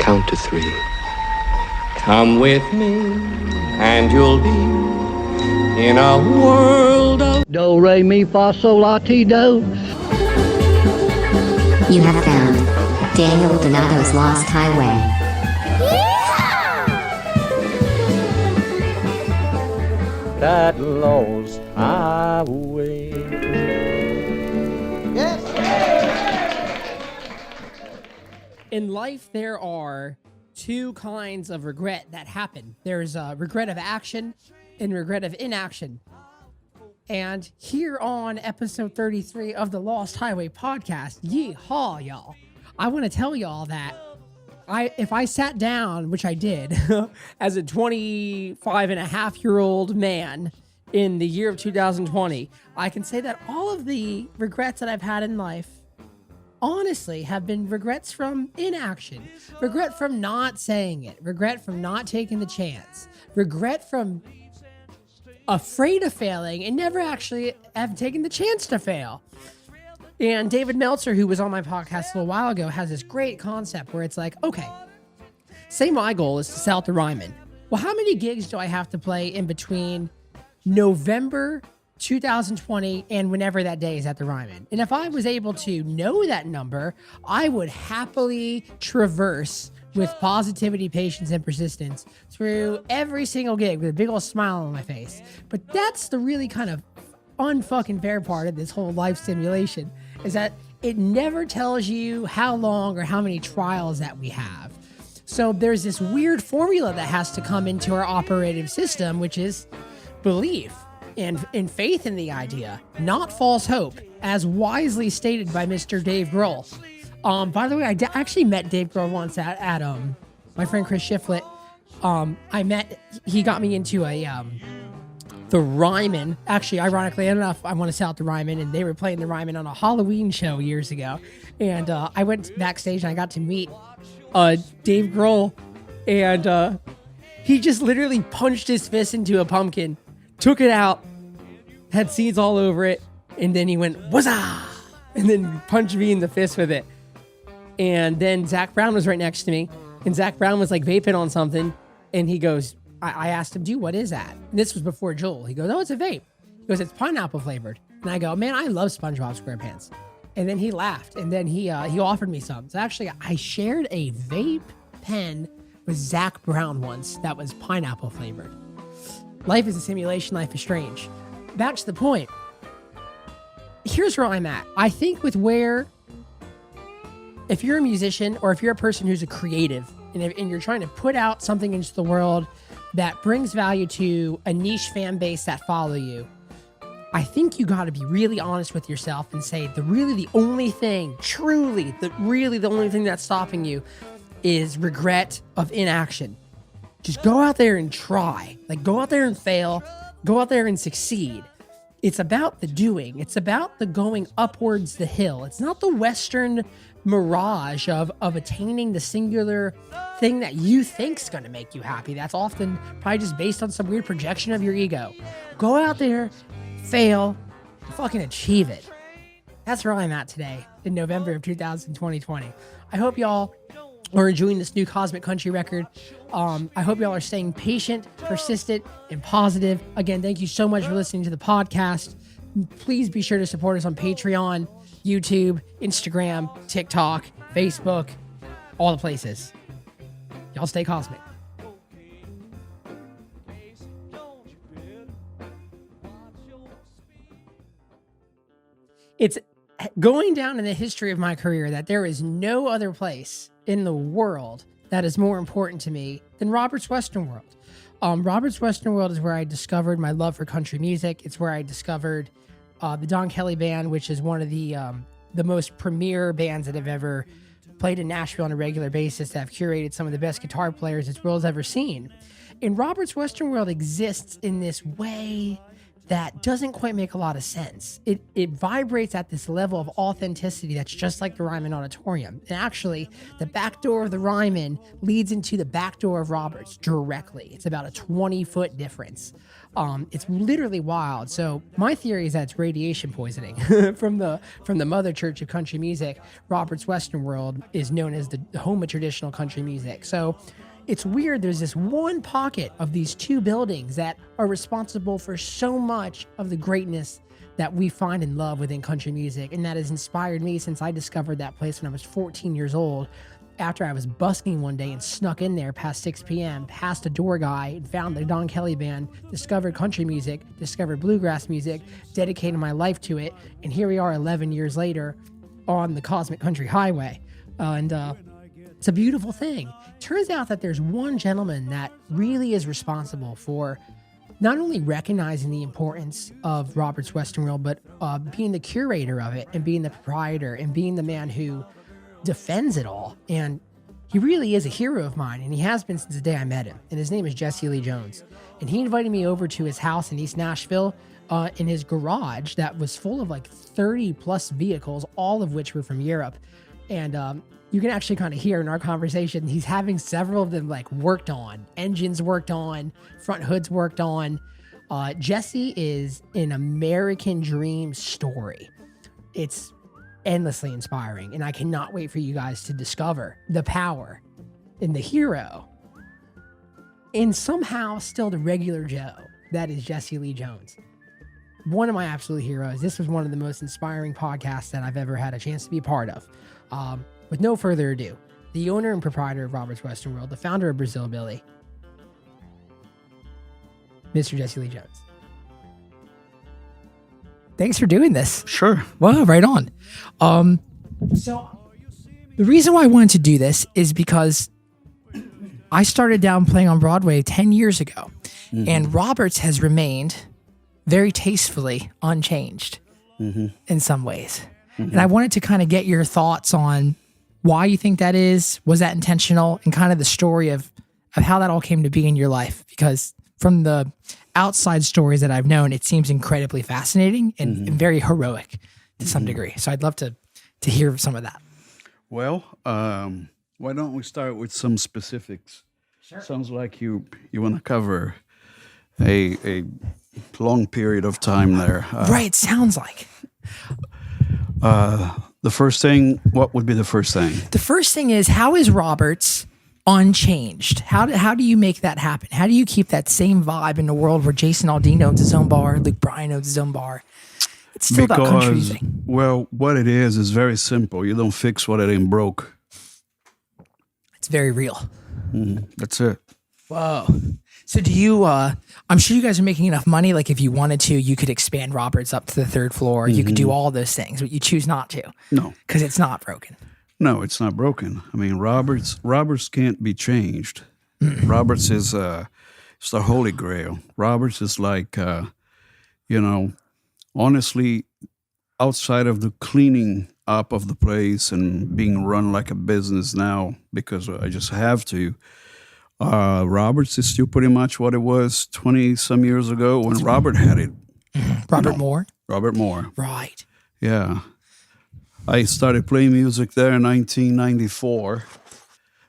count to 3. Come with me, and you'll be in a world of Do, re, mi, fa, sol, la, ti, do. You have found Daniel Donato's Lost Highway. That lost highway. In life, there are two kinds of regret that happen. There's a regret of action and regret of inaction. And here on episode 33 of the Lost Highway podcast, yeehaw, y'all, I want to tell y'all that if I sat down, which I did, as a 25-and-a-half-year-old man in the year of 2020, I can say that all of the regrets that I've had in life, honestly, have been regrets from inaction, regret from not saying it, regret from not taking the chance, regret from afraid of failing and never actually have taken the chance to fail. And David Meltzer, who was on my podcast a little while ago, has this great concept where it's like, okay, say my goal is to sell out the Ryman. Well, how many gigs do I have to play in between November 2020 and whenever that day is at the Ryman? And if I was able to know that number, I would happily traverse with positivity, patience, and persistence through every single gig with a big old smile on my face. But that's the really kind of unfucking fair part of this whole life simulation, is that it never tells you how long or how many trials that we have. So there's this weird formula that has to come into our operative system, which is belief and faith in the idea, not false hope, as wisely stated by Mr. Dave Grohl. By the way, I actually met Dave Grohl once at my friend Chris Shiflett. He got me into the Ryman. Actually, ironically enough, I want to sell out the Ryman, and they were playing the Ryman on a Halloween show years ago. And I went backstage and I got to meet Dave Grohl, and he just literally punched his fist into a pumpkin, took it out, had seeds all over it, and then he went, "Wazza!" and then punched me in the fist with it. And then Zach Brown was right next to me, and Zach Brown was like vaping on something, and he goes, I asked him, dude, what is that? And this was before Joel. He goes, oh, it's a vape. He goes, it's pineapple flavored. And I go, man, I love SpongeBob SquarePants. And then he laughed, and then he offered me some. So actually, I shared a vape pen with Zach Brown once that was pineapple flavored. Life is a simulation. Life is strange. Back to the point. Here's where I'm at. I think if you're a musician or if you're a person who's a creative and you're trying to put out something into the world that brings value to a niche fan base that follow you, I think you got to be really honest with yourself and say the only thing that's stopping you is regret of inaction. Just go out there and try. Like, go out there and fail. Go out there and succeed. It's about the doing. It's about the going upwards the hill. It's not the Western mirage of attaining the singular thing that you think's going to make you happy. That's often probably just based on some weird projection of your ego. Go out there, fail, and fucking achieve it. That's where I'm at today in November of 2020. I hope y'all are enjoying this new Cosmic Country record. I hope y'all are staying patient, persistent, and positive. Again, thank you so much for listening to the podcast. Please be sure to support us on Patreon, YouTube, Instagram, TikTok, Facebook, all the places. Y'all stay cosmic. It's going down in the history of my career that there is no other place in the world that is more important to me than Robert's Western World. Robert's Western World is where I discovered my love for country music. It's where I discovered the Don Kelly Band, which is one of the most premier bands that have ever played in Nashville on a regular basis, that have curated some of the best guitar players this world's ever seen. And Robert's Western World exists in this way that doesn't quite make a lot of sense. It vibrates at this level of authenticity that's just like the Ryman Auditorium. And actually, the back door of the Ryman leads into the back door of Roberts directly. It's about a 20-foot difference. It's literally wild. So my theory is that it's radiation poisoning from the mother church of country music. Roberts Western World is known as the home of traditional country music. So it's weird. There's this one pocket of these two buildings that are responsible for so much of the greatness that we find and love within country music. And that has inspired me since I discovered that place when I was 14 years old. After I was busking one day and snuck in there past 6 p.m., past a door guy, and found the Don Kelly Band, discovered country music, discovered bluegrass music, dedicated my life to it. And here we are 11 years later on the Cosmic Country Highway. It's a beautiful thing. Turns out that there's one gentleman that really is responsible for not only recognizing the importance of Roberts Western World, but being the curator of it and being the proprietor and being the man who defends it all. And he really is a hero of mine, and he has been since the day I met him. And his name is Jesse Lee Jones. And he invited me over to his house in East Nashville in his garage that was full of like 30 plus vehicles, all of which were from Europe. And you can actually kind of hear in our conversation, he's having several of them like worked on, engines worked on, front hoods worked on. Jesse is an American dream story. It's endlessly inspiring, and I cannot wait for you guys to discover the power in the hero and somehow still the regular Joe that is Jesse Lee Jones. One of my absolute heroes. This was one of the most inspiring podcasts that I've ever had a chance to be a part of. With no further ado, the owner and proprietor of Roberts Western World, the founder of Brazil Billy, Mr. Jesse Lee Jones. Thanks for doing this. Sure. Wow, right on. So the reason why I wanted to do this is because I started down playing on Broadway 10 years ago, and Roberts has remained very tastefully unchanged in some ways. And I wanted to kind of get your thoughts on why you think that is. Was that intentional? And kind of the story of how that all came to be in your life. Because from the outside stories that I've known, it seems incredibly fascinating and very heroic to some degree. So I'd love to hear some of that. Well, why don't we start with some specifics? Sure. Sounds like you want to cover a long period of time there. Right, sounds like. The first thing, what would be the first thing? The first thing is, how is Roberts unchanged? How do you make that happen? How do you keep that same vibe in a world where Jason Aldean owns his own bar, Luke Bryan owns his own bar? It's still about country music. Well, what it is very simple. You don't fix what it ain't broke. It's very real. That's it. Whoa. So do you, I'm sure you guys are making enough money, like if you wanted to, you could expand Roberts up to the third floor. You could do all those things, but you choose not to. No. Because it's not broken. No, it's not broken. I mean, Roberts can't be changed. Roberts is it's the holy grail. Roberts is like, honestly, outside of the cleaning up of the place and being run like a business now, because I just have to, Roberts is still pretty much what it was 20-some years ago when Robert had it. Robert Moore? Robert Moore. Right. Yeah. I started playing music there in 1994.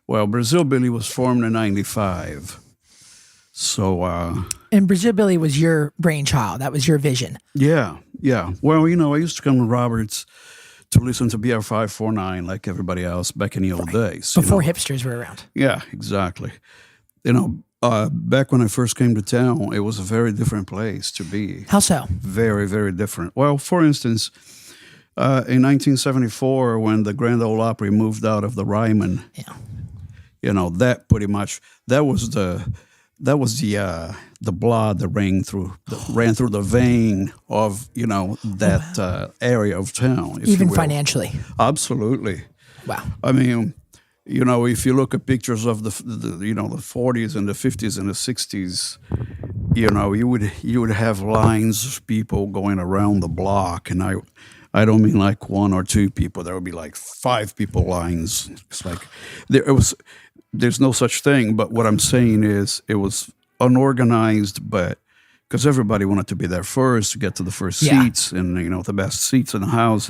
Well, Brazil Billy was formed in 95. So... and Brazil Billy was your brainchild. That was your vision. Yeah. Well, I used to come to Roberts to listen to BR 549 like everybody else back in the old days. Before hipsters were around. Yeah, exactly. Back when I first came to town, it was a very different place to be. How so? Very, very different. Well, for instance, in 1974, when the Grand Ole Opry moved out of the Ryman, that pretty much, that was the blood that ran through the vein of that area of town. Even financially. Absolutely. Wow. I mean, if you look at pictures of the 40s and the 50s and the 60s, you would have lines of people going around the block, and I don't mean like one or two people. There would be like 5 people lines. It's like there's no such thing. But what I'm saying is, it was unorganized, but because everybody wanted to be there first to get to the first Yeah. seats and, the best seats in the house.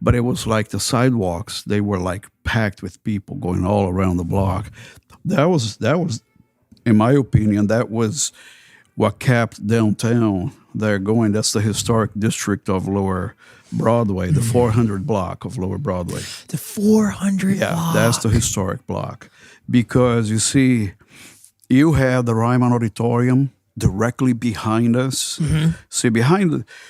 But it was like the sidewalks, they were like packed with people going all around the block. That was, in my opinion, that was what kept downtown there going. That's the historic district of Lower Broadway, the 400 block of Lower Broadway. The 400 Yeah, block. that's the historic block. Because you see, you have the Ryman Auditorium directly behind us. See,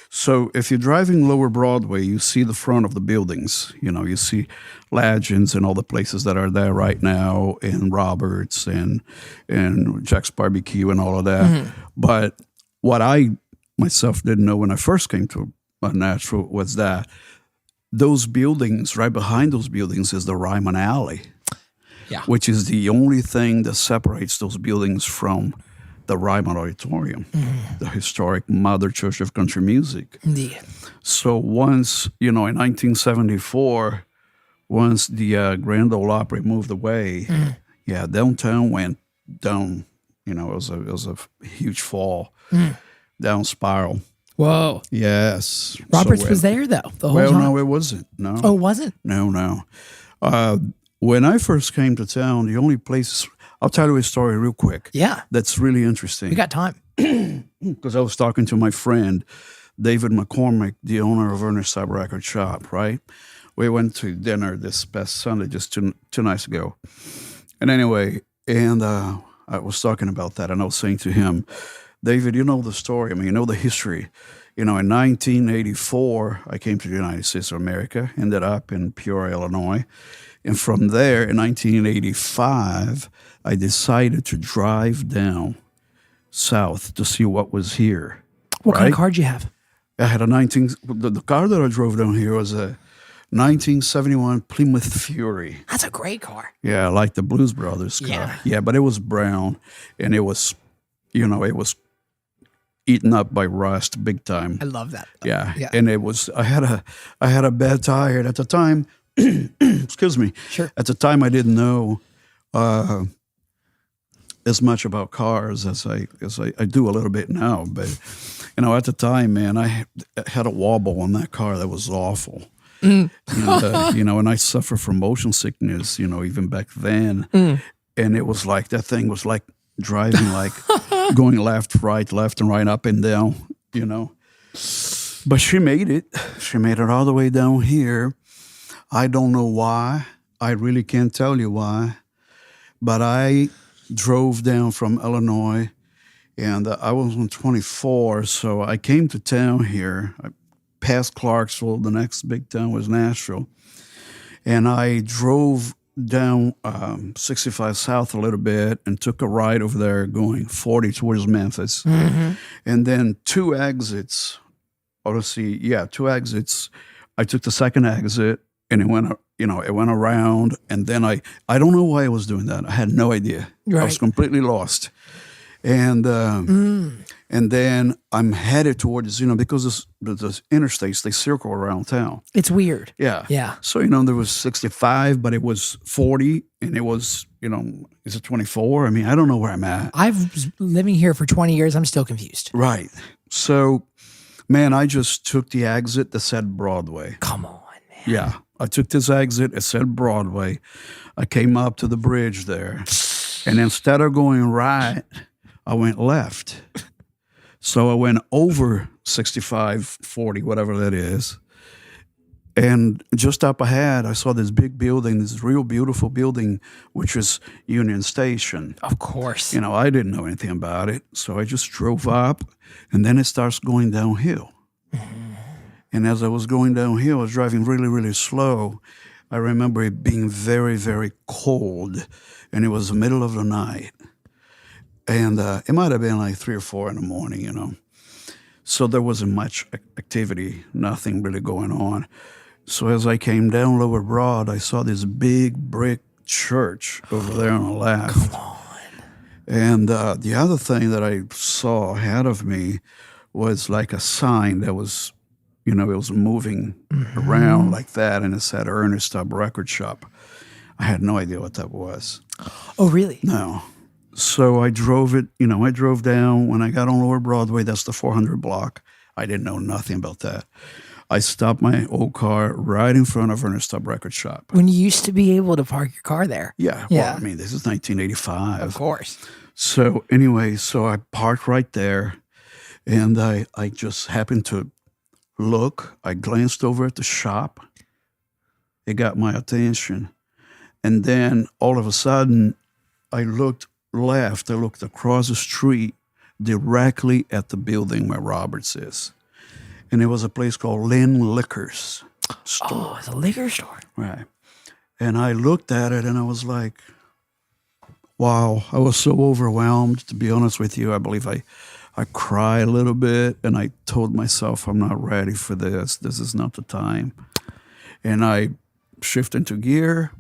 so if you're driving Lower Broadway, you see the front of the buildings. You see Legends and all the places that are there right now, and Roberts and Jack's Barbecue and all of that. But what I myself didn't know when I first came to Nashville was that those buildings, right behind those buildings, is the Ryman Alley. Yeah. Which is the only thing that separates those buildings from the Ryman Auditorium, the historic Mother Church of Country Music. Indeed. So once, in 1974, once the Grand Ole Opry moved away, downtown went down. It was a huge fall, down spiral. Whoa. Yes. Roberts So was there, though, the whole Well, time? no, it wasn't. No. Oh, it wasn't? No. When I first came to town, the only place, I'll tell you a story real quick. Yeah. That's really interesting. We got time. Because I was talking to my friend, David McCormick, the owner of Ernest Sub Record Shop, right? We went to dinner this past Sunday, just two nights ago. And anyway, I was talking about that, and I was saying to him, David, you know the story. I mean, you know the history. In 1984, I came to the United States of America, ended up in Peoria, Illinois. And from there, in 1985, I decided to drive down south to see what was here. What kind of car did you have? I had the car that I drove down here was a 1971 Plymouth Fury. That's a great car. Yeah, like the Blues Brothers car. Yeah, but it was brown, and it was, it was eaten up by rust big time. I love that. Yeah. And it was, I had a bad tire at the time. Excuse me. Sure. At the time, I didn't know as much about cars as I do a little bit now. But at the time, man, I had a wobble on that car that was awful. And I suffer from motion sickness. Even back then, and it was like that thing was like driving, like going left and right, up and down. But she made it. She made it all the way down here. I don't know why. I really can't tell you why. But I drove down from Illinois, and I was on 24, so I came to town here. I passed Clarksville. The next big town was Nashville. And I drove down 65 South a little bit and took a ride over there going 40 towards Memphis. And then two exits. I took the second exit, and it went around, and then I don't know why I was doing that. I had no idea. Right. I was completely lost. And then I'm headed towards, because the interstates, they circle around town. It's weird. Yeah. Yeah. So, there was 65, but it was 40, and it was, is it 24? I mean, I don't know where I'm at. I've been living here for 20 years. I'm still confused. Right. So, man, I just took the exit that said Broadway. Come on, man. Yeah. I took this exit. It said Broadway. I came up to the bridge there. And instead of going right, I went left. So I went over 65, 40, whatever that is. And just up ahead, I saw this big building, this real beautiful building, which is Union Station. Of course. I didn't know anything about it. So I just drove up, and then it starts going downhill. And as I was going downhill, I was driving really, really slow. I remember it being very, very cold, and it was the middle of the night. And it might have been like 3 or 4 in the morning, So there wasn't much activity, nothing really going on. So as I came down Lower Broad, I saw this big brick church over there on the left. Come on. And the other thing that I saw ahead of me was like a sign that was, it was moving around like that, and it said Ernest Sub Record Shop. I had no idea what that was. Oh, really? No. So I drove it, I drove down. When I got on Lower Broadway, that's the 400 block. I didn't know nothing about that. I stopped my old car right in front of Ernest Tubb Record Shop. When you used to be able to park your car there. Yeah. Yeah. Well, I mean, this is 1985. Of course. So anyway, so I parked right there, and I just happened to look. I glanced over at the shop. It got my attention. And then all of a sudden, I looked left. I looked across the street directly at the building where Roberts is. And it was a place called Lynn Liquors store. Oh, it's a liquor store. Right. And I looked at it and I was like, wow, I was so overwhelmed. To be honest with you, I believe I cried a little bit, and I told myself, I'm not ready for this. This is not the time. And I shifted into gear.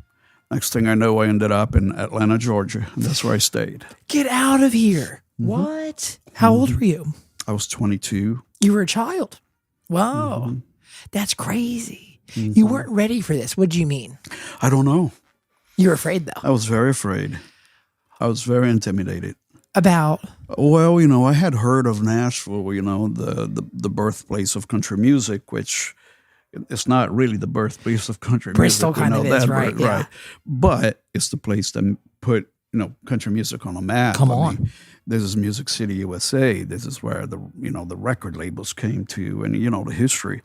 Next thing I know, I ended up in Atlanta, Georgia. And that's where I stayed. Get out of here. What? How old were you? I was 22. You were a child. Wow. That's crazy. You weren't ready for this. What do you mean? I don't know. You were afraid, though. I was very afraid. I was very intimidated. About? Well, I had heard of Nashville, the birthplace of country music, which it's not really the birthplace of country Bristol music. kind of is, that, right? But, Yeah. right. But it's the place that put, country music on a map. Come on. This is Music City, USA. This is where the record labels came to, and the history,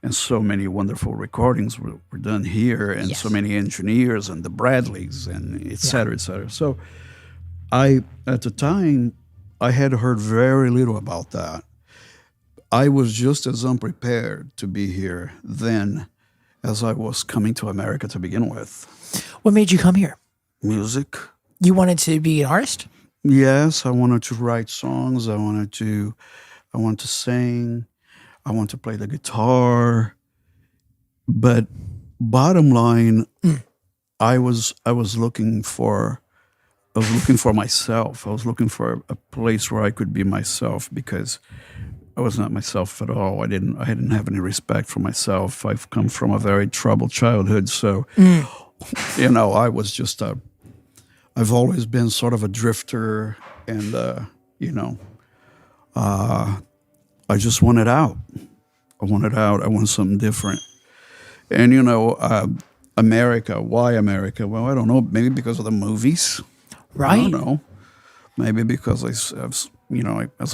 and so many wonderful recordings were done here, and so many engineers and the Bradleys and et cetera, et cetera. So at the time, I had heard very little about that. I was just as unprepared to be here then as I was coming to America to begin with. What made you come here? Music. You wanted to be an artist? Yes, I wanted to write songs. I wanted to sing. I wanted to play the guitar. But bottom line, I was looking for myself. I was looking for a place where I could be myself, because I was not myself at all. I didn't have any respect for myself. I've come from a very troubled childhood, so I was just I've always been sort of a drifter, and I just wanted out. I wanted something different. And America. Why America? Well, I don't know. Maybe because of the movies. Right. I don't know. Maybe because as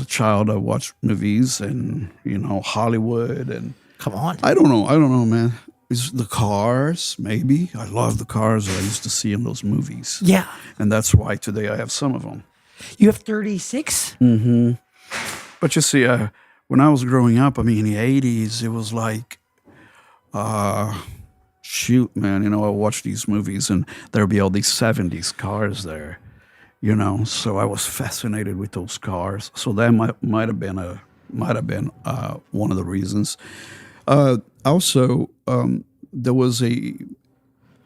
a child, I watched movies and, Hollywood, and Come on. I don't know, man. It's the cars, maybe. I love the cars that I used to see in those movies. Yeah. And that's why today I have some of them. You have 36? Mm-hmm. But you see, when I was growing up, in the 80s, it was like, shoot, man, I watched these movies and there'd be all these 70s cars there, so I was fascinated with those cars. So that might have been one of the reasons. Also, there was a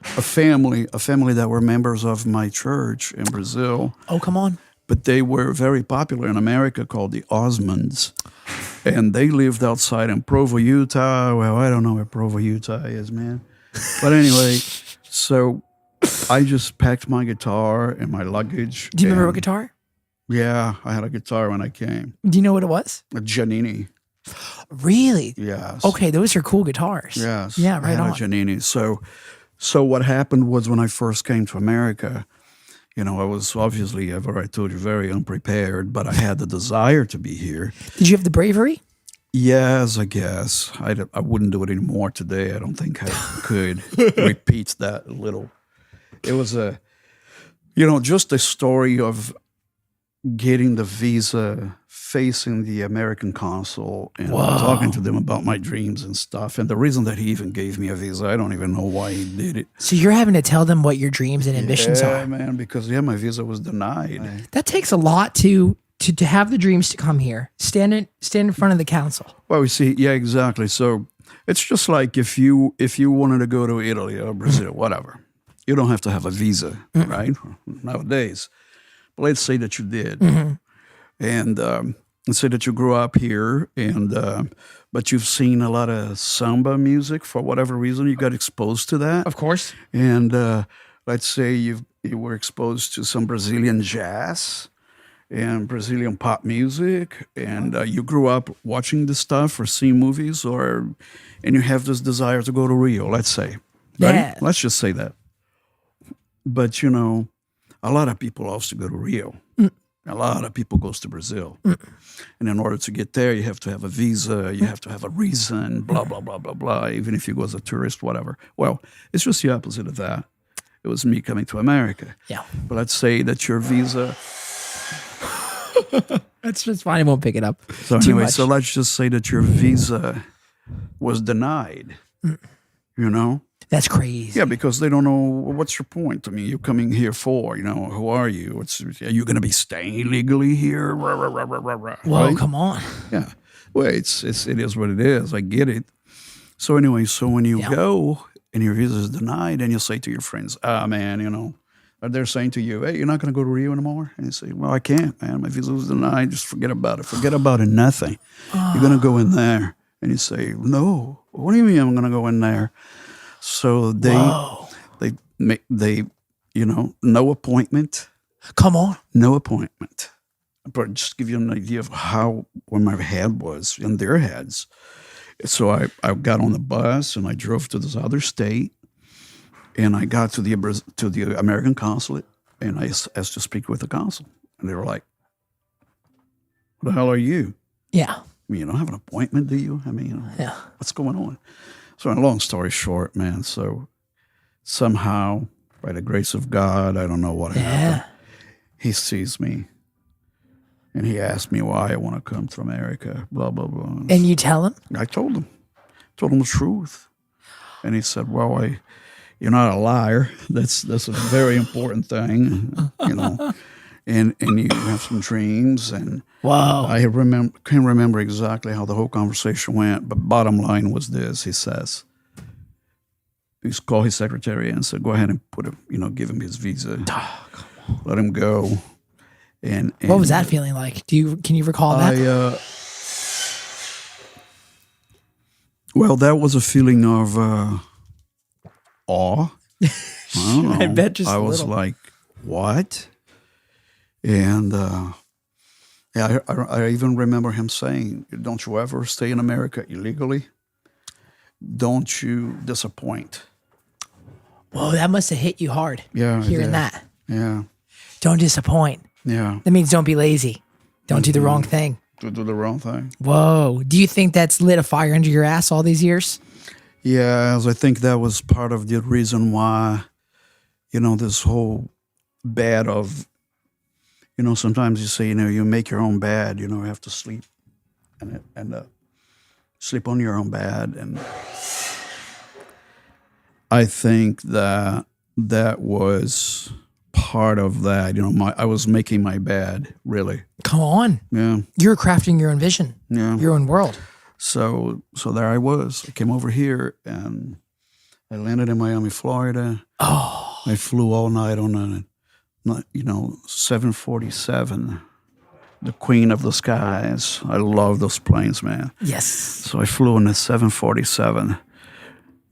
family that were members of my church in Brazil. Oh, come on. But they were very popular in America, called the Osmonds. And they lived outside in Provo, Utah. Well, I don't know where Provo, Utah is, man. But anyway, so I just packed my guitar and my luggage. Do you remember what guitar? Yeah, I had a guitar when I came. Do you know what it was? A Giannini. Really? Yes. Okay, those are cool guitars. Yes. Yeah, I right had on. a Giannini. So what happened was, when I first came to America, I was obviously, I've already told you, very unprepared, but I had the desire to be here. Did you have the bravery? Yes, I guess. I wouldn't do it anymore today. I don't think I could repeat that a little. It was just a story of getting the visa, facing the American consul, and talking to them about my dreams and stuff. And the reason that he even gave me a visa, I don't even know why he did it. So you're having to tell them what your dreams and ambitions Yeah, are. man, because my visa was denied. That takes a lot to have the dreams to come here, stand in front of the council. Well, we see, yeah, exactly. So it's just like if you wanted to go to Italy or Brazil, whatever, you don't have to have a visa, right? Nowadays. But let's say that you did, and let's say that you grew up here, and but you've seen a lot of samba music for whatever reason. You got exposed to that, Of course. and let's say you've you were exposed to some Brazilian jazz and Brazilian pop music, and you grew up watching this stuff or seeing movies, and you have this desire to go to Rio, let's say. Right? Yeah. Let's just say that. But, a lot of people also go to Rio. A lot of people goes to Brazil. And in order to get there, you have to have a visa, you have to have a reason, blah, blah, blah, blah, blah, even if you go as a tourist, whatever. Well, it's just the opposite of that. It was me coming to America. Yeah. But let's say that your visa... That's just fine. I won't pick it up. So too anyway, much. so let's just say that your visa was denied, That's crazy. Yeah, because they don't know, what's your point? I mean, you're coming here for, who are you? Are you going to be staying illegally here? Rah, rah, rah, rah, rah, rah, Whoa, right? come on. Yeah. Well, it is what it is. I get it. So anyway, when you go and your visa is denied, and you say to your friends, man, they're saying to you, hey, you're not going to go to Rio anymore? And you say, well, I can't, man. My visa was denied. Just forget about it. Forget about it, nothing. You're going to go in there. And you say, no. What do you mean I'm going to go in there? So they no appointment. Come on. No appointment. But just give you an idea of where my head was in their heads. So I got on the bus and I drove to this other state, and I got to the American consulate, and I asked to speak with the consul, and they were like, "What the hell are you? Yeah. I mean, you don't have an appointment, do you? I mean, Yeah. what's going on?" So, in a long story short, man, so somehow, by the grace of God, I don't know what happened, he sees me, and he asked me why I want to come to America, blah, blah, blah. And you tell him? I told him the truth. And he said, well, you're not a liar. That's a very important thing, and you have some dreams. And Wow. I can't remember exactly how the whole conversation went, but bottom line was this. He says, he called his secretary and said, go ahead and give him his visa, let him go. And what was that feeling like? Can you recall that? Well, that was a feeling of awe. I don't know. I bet just I a was little. like, what? And I even remember him saying, don't you ever stay in America illegally. Don't you disappoint. Whoa, that must have hit you hard. Yeah, Hearing it did. that. Yeah, Don't disappoint. yeah. That means don't be lazy. Don't do the wrong thing. To do the wrong thing. Whoa. Do you think that's lit a fire under your ass all these years? Yeah, I think that was part of the reason why, this whole bed of, sometimes you say, you make your own bed, you have to sleep and sleep on your own bed. And I think that was part of that. I was making my bed, really. Come on. Yeah. You're crafting your own vision, Yeah. your own world. So there I was. I came over here and I landed in Miami, Florida. Oh. I flew all night on a 747, the queen of the skies. I love those planes, man. Yes. So I flew on a 747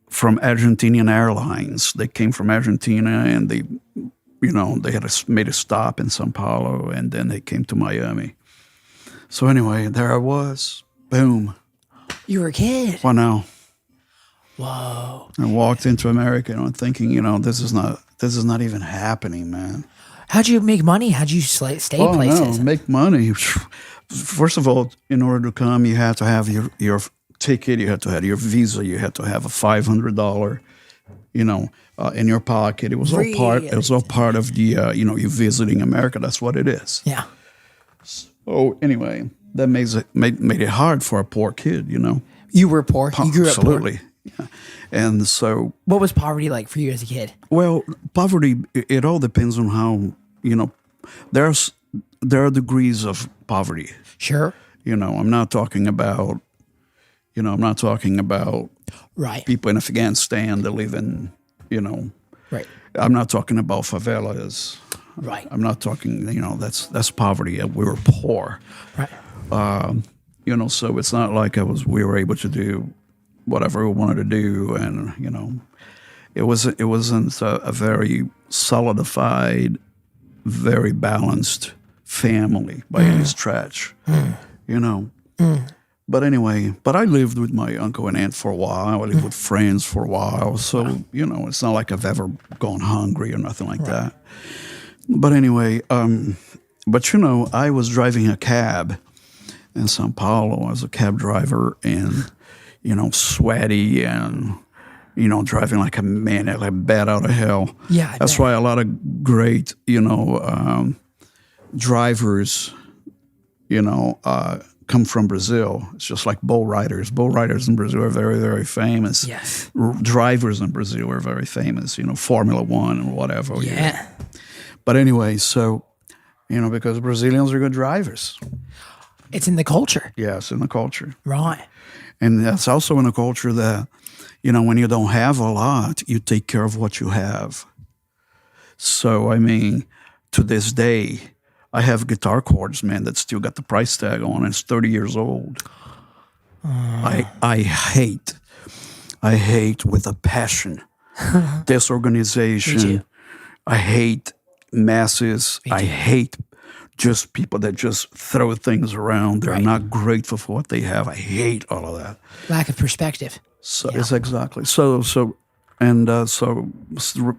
from Argentinian Airlines. They came from Argentina, and they had made a stop in Sao Paulo, and then they came to Miami. So anyway, there I was. Boom. You were a kid. Well, now Whoa. I walked into America, thinking, this is not even happening, man. How'd you make money? How'd you stay places? No, make money. First of all, in order to come, you had to have your ticket, you had to have your visa, you had to have a $500, in your pocket. It was all part. It was all part of the you visiting America. That's what it is. Yeah. Oh, anyway, that made it hard for a poor kid. You were poor. You grew up poor. Absolutely. Yeah. And so, What was poverty like for you as a kid? well, poverty. It all depends on how there are degrees of poverty. Sure. I'm not talking about. I'm not talking about Right. people in Afghanistan that live in. Right. I'm not talking about favelas. Right. I'm not talking. That's poverty. We were poor. Right. So it's not like we were able to do whatever we wanted to do, and wasn't a very solidified, very balanced family by any stretch, you know. But anyway, I lived with my uncle and aunt for a while. I lived with friends for a while. So, you know, it's not like I've ever gone hungry or nothing like that. But anyway, but you know, I was driving a cab in Sao Paulo. I was a cab driver and, you know, sweaty and, you know, driving like a maniac, like bat out of hell. Yeah. That's why a lot of great, you know, drivers, you know, come from Brazil. It's just like bull riders. Bull riders in Brazil are very, very famous. Yes. Drivers in Brazil are very famous, you know, Formula One and whatever. Yeah. You know. But anyway, so, you know, because Brazilians are good drivers. It's in the culture. Yes, in the culture. Right. And that's also in a culture that, you know, when you don't have a lot, you take care of what you have. So, I mean, to this day, I have guitar chords, man, that still got the price tag on. It's 30 years old. I hate with a passion this organization. I hate masses. I hate just people that just throw things around. They're not grateful for what they have. I hate all of that. Lack of perspective. So it's exactly so. And it's the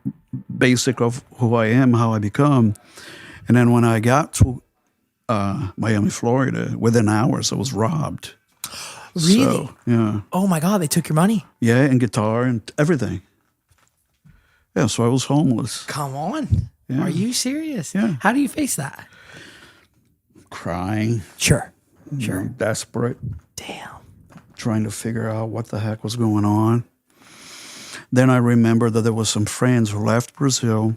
basic of who I am, how I become. And then when I got to Miami, Florida, within hours, I was robbed. Really? So, yeah. Oh my God, they took your money? Yeah, and guitar and everything. Yeah, so I was homeless. Come on. Yeah. Are you serious? Yeah. How do you face that? Crying. Sure. Desperate. Damn. Trying to figure out what the heck was going on. Then I remember that there was some friends who left Brazil.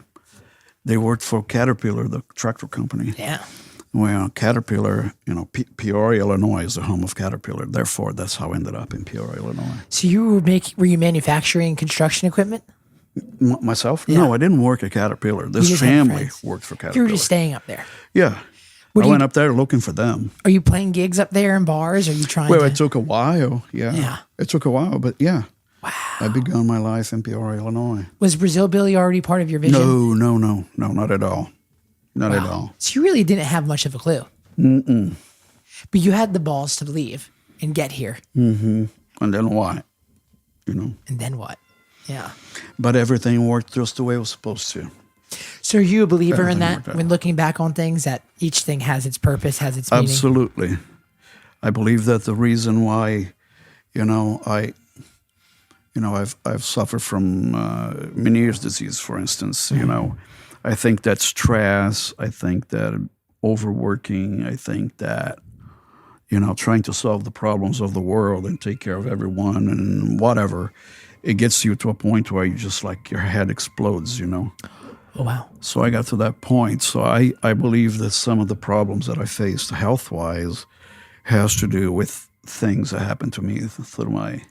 They worked for Caterpillar, the tractor company. Yeah. Well, Caterpillar, you know, Peoria, Illinois is the home of Caterpillar. Therefore, that's how I ended up in Peoria, Illinois. So were you manufacturing construction equipment? Myself? Yeah. No, I didn't work at Caterpillar. This just had family friends. worked for Caterpillar. You were just staying up there. Yeah. I went up there looking for them. Are you playing gigs up there in bars? Are you trying Well, to? it took a while. Yeah. It took a while, but yeah. Wow. I began my life in Peoria, Illinois. Was Brazil Billy already part of your vision? No, not at all. Not at all. So you really didn't have much of a clue. Mm-mm. But you had the balls to leave and get here. Mm-hmm. And then what? You know. And then what? Yeah. But everything worked just the way it was supposed to. So are you a believer in Everything that? worked out. When looking back on things, that each thing has its purpose, has its meaning? Absolutely. I believe that the reason why, you know, I've suffered from Meniere's disease, for instance. You know, I think that stress. I think that overworking. I think that, you know, trying to solve the problems of the world and take care of everyone and whatever, it gets you to a point where you just like your head explodes. You know. Oh wow. So I got to that point. So I believe that some of the problems that I faced health-wise has to do with things that happened to me through my.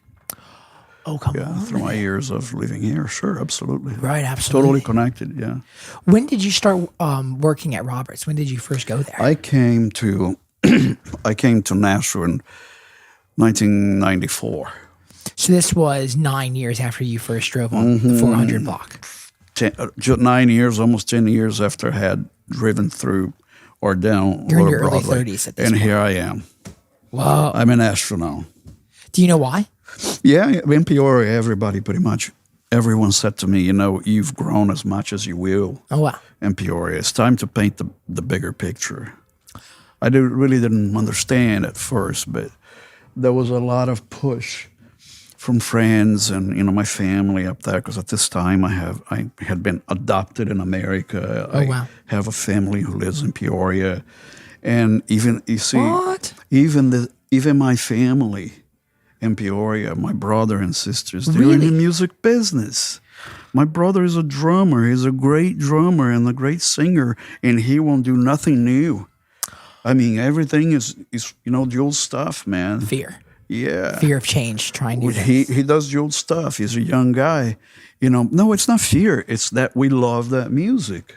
Oh, come on. Through my years of living here. Sure, absolutely. Right, absolutely. Totally connected, yeah. When did you start working at Roberts? When did you first go there? I came to Nashville in 1994. So this was 9 years after you first drove on the 400 block. 9 years, almost 10 years after I had driven through or down You're in Lower your early Broadway. 30s at this and point. here I am. Wow. I'm in Nashville now. Do you know why? Yeah, in Peoria, everybody pretty much, everyone said to me, you know, you've grown as much as you will Oh, wow. in Peoria. It's time to paint the bigger picture. I really didn't understand at first, but there was a lot of push from friends and, you know, my family up there, because at this time I had been adopted in America. Oh, wow. I have a family who lives in Peoria. And even, you see, What? even my family in Peoria, my brother and sisters, they're in Really? the music business. My brother is a drummer. He's a great drummer and a great singer, and he won't do nothing new. I mean, everything is you know, the old stuff, man. Fear. Yeah. Fear of change, trying new things. He does the old stuff. He's a young guy. You know, no, it's not fear. It's that we love that music.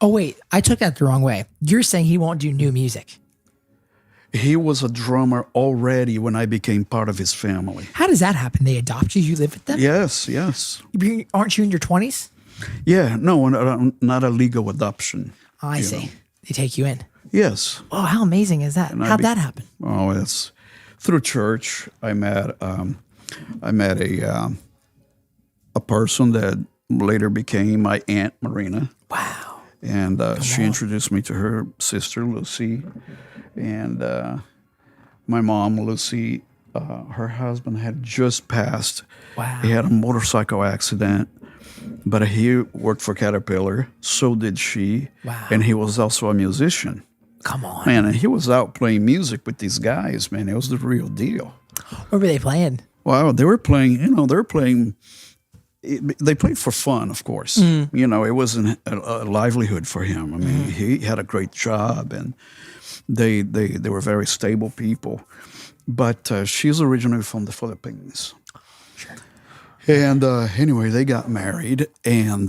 Oh, wait. I took that the wrong way. You're saying he won't do new music. He was a drummer already when I became part of his family. How does that happen? They adopt you? You live with them? Yes. Aren't you in your 20s? Yeah, no, not a legal adoption. Oh, I see. They take you in. Yes. Oh, how amazing is that? How'd that happen? Oh, it's through church. I met a person that later became my Aunt Marina. Wow. And she introduced me to her sister, Lucy. And my mom, Lucy, her husband had just passed. Wow. He had a motorcycle accident, but he worked for Caterpillar. So did she. Wow. And he was also a musician. Come on. Man, and he was out playing music with these guys, man. It was the real deal. What were they playing? Wow, they were playing, they played for fun, of course. It wasn't a livelihood for him. I mean, he had a great job, and they were very stable people. But she's originally from the Philippines. Sure. And anyway, they got married, and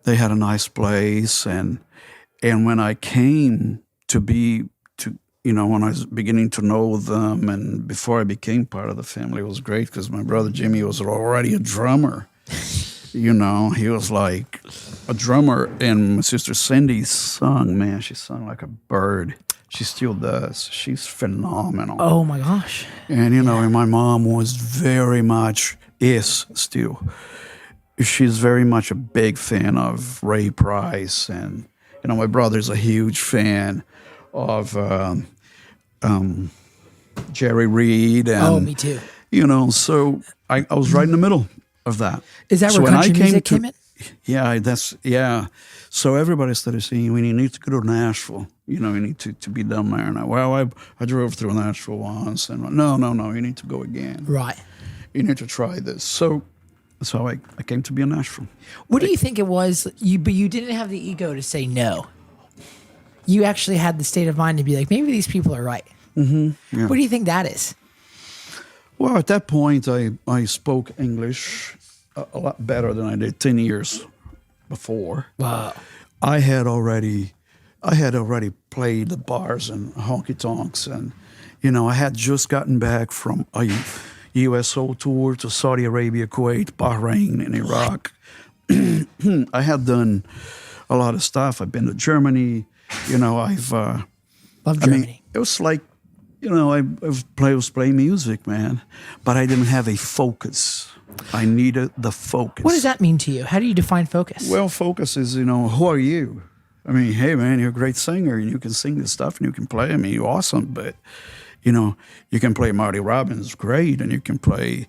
they had a nice place. And when I came when I was beginning to know them, and before I became part of the family, it was great because my brother Jimmy was already a drummer. He was like a drummer, and my sister Cindy sung, man, she sung like a bird. She still does. She's phenomenal. Oh my gosh. And, and my mom is still, she's very much a big fan of Ray Price. And, my brother's a huge fan of Jerry Reed. And, me too. So I was right in the middle of that. Is that where country music came in? Yeah. So everybody started saying, we need to go to Nashville. We need to be down there. And I drove through Nashville once. And no, you need to go again. Right. You need to try this. So that's how I came to be in Nashville. What do you think it was? But you didn't have the ego to say no. You actually had the state of mind to be like, maybe these people are right. Mm-hmm. Yeah. What do you think that is? Well, at that point, I spoke English a lot better than I did 10 years before. Wow. I had already played the bars and honky tonks, and I had just gotten back from a USO tour to Saudi Arabia, Kuwait, Bahrain, and Iraq. I had done a lot of stuff. I've been to Germany. I've love Germany. It was like, I was playing music, man, but I didn't have a focus. I needed the focus. What does that mean to you? How do you define focus? Well, focus is, who are you? I mean, hey, man, you're a great singer, and you can sing this stuff, and you can play. I mean, you're awesome, but, you can play Marty Robbins, great, and you can play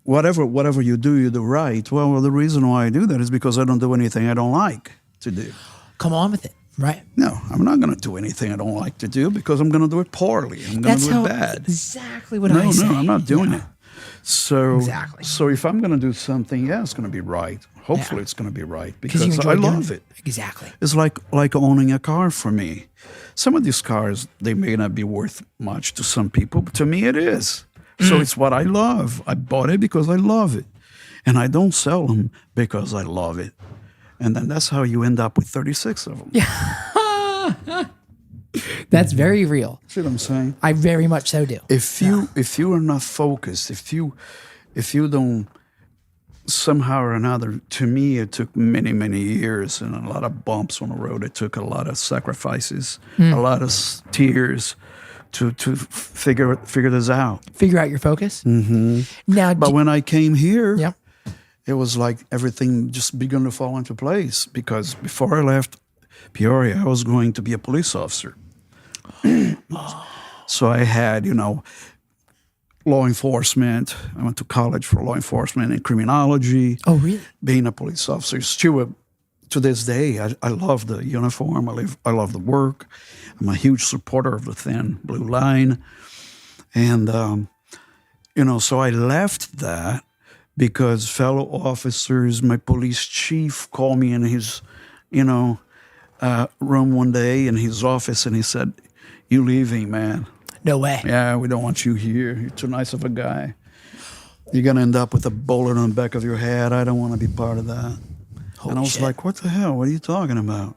whatever you do right. Well, the reason why I do that is because I don't do anything I don't like to do. Come on with it, right? No, I'm not going to do anything I don't like to do because I'm going to do it poorly. I'm going to do it bad. Exactly what I say. No, I'm not doing it. So, exactly. So if I'm going to do something, it's going to be right. Hopefully, it's going to be right because I love it. Exactly. It's like owning a car for me. Some of these cars, they may not be worth much to some people, but to me, it is. So it's what I love. I bought it because I love it, and I don't sell them because I love it. And then that's how you end up with 36 of them. Yeah. That's very real. See what I'm saying? I very much so do. If you are not focused, if you don't somehow or another, to me it took many, many years and a lot of bumps on the road. It took a lot of sacrifices, a lot of tears to figure this out. Figure out your focus. Mm-hmm. Now, but when I came here, yeah, it was like everything just began to fall into place because before I left Peoria, I was going to be a police officer. So I had, law enforcement. I went to college for law enforcement and criminology. Oh, really? Being a police officer. Still, to this day, I love the uniform. I love the work. I'm a huge supporter of the thin blue line. And, so I left that because fellow officers, my police chief called me in his, room one day in his office, and he said, "You leaving, man? No way. Yeah, we don't want you here. You're too nice of a guy. You're going to end up with a bullet on the back of your head. I don't want to be part of that." Holy and I was shit. like, what the hell? What are you talking about?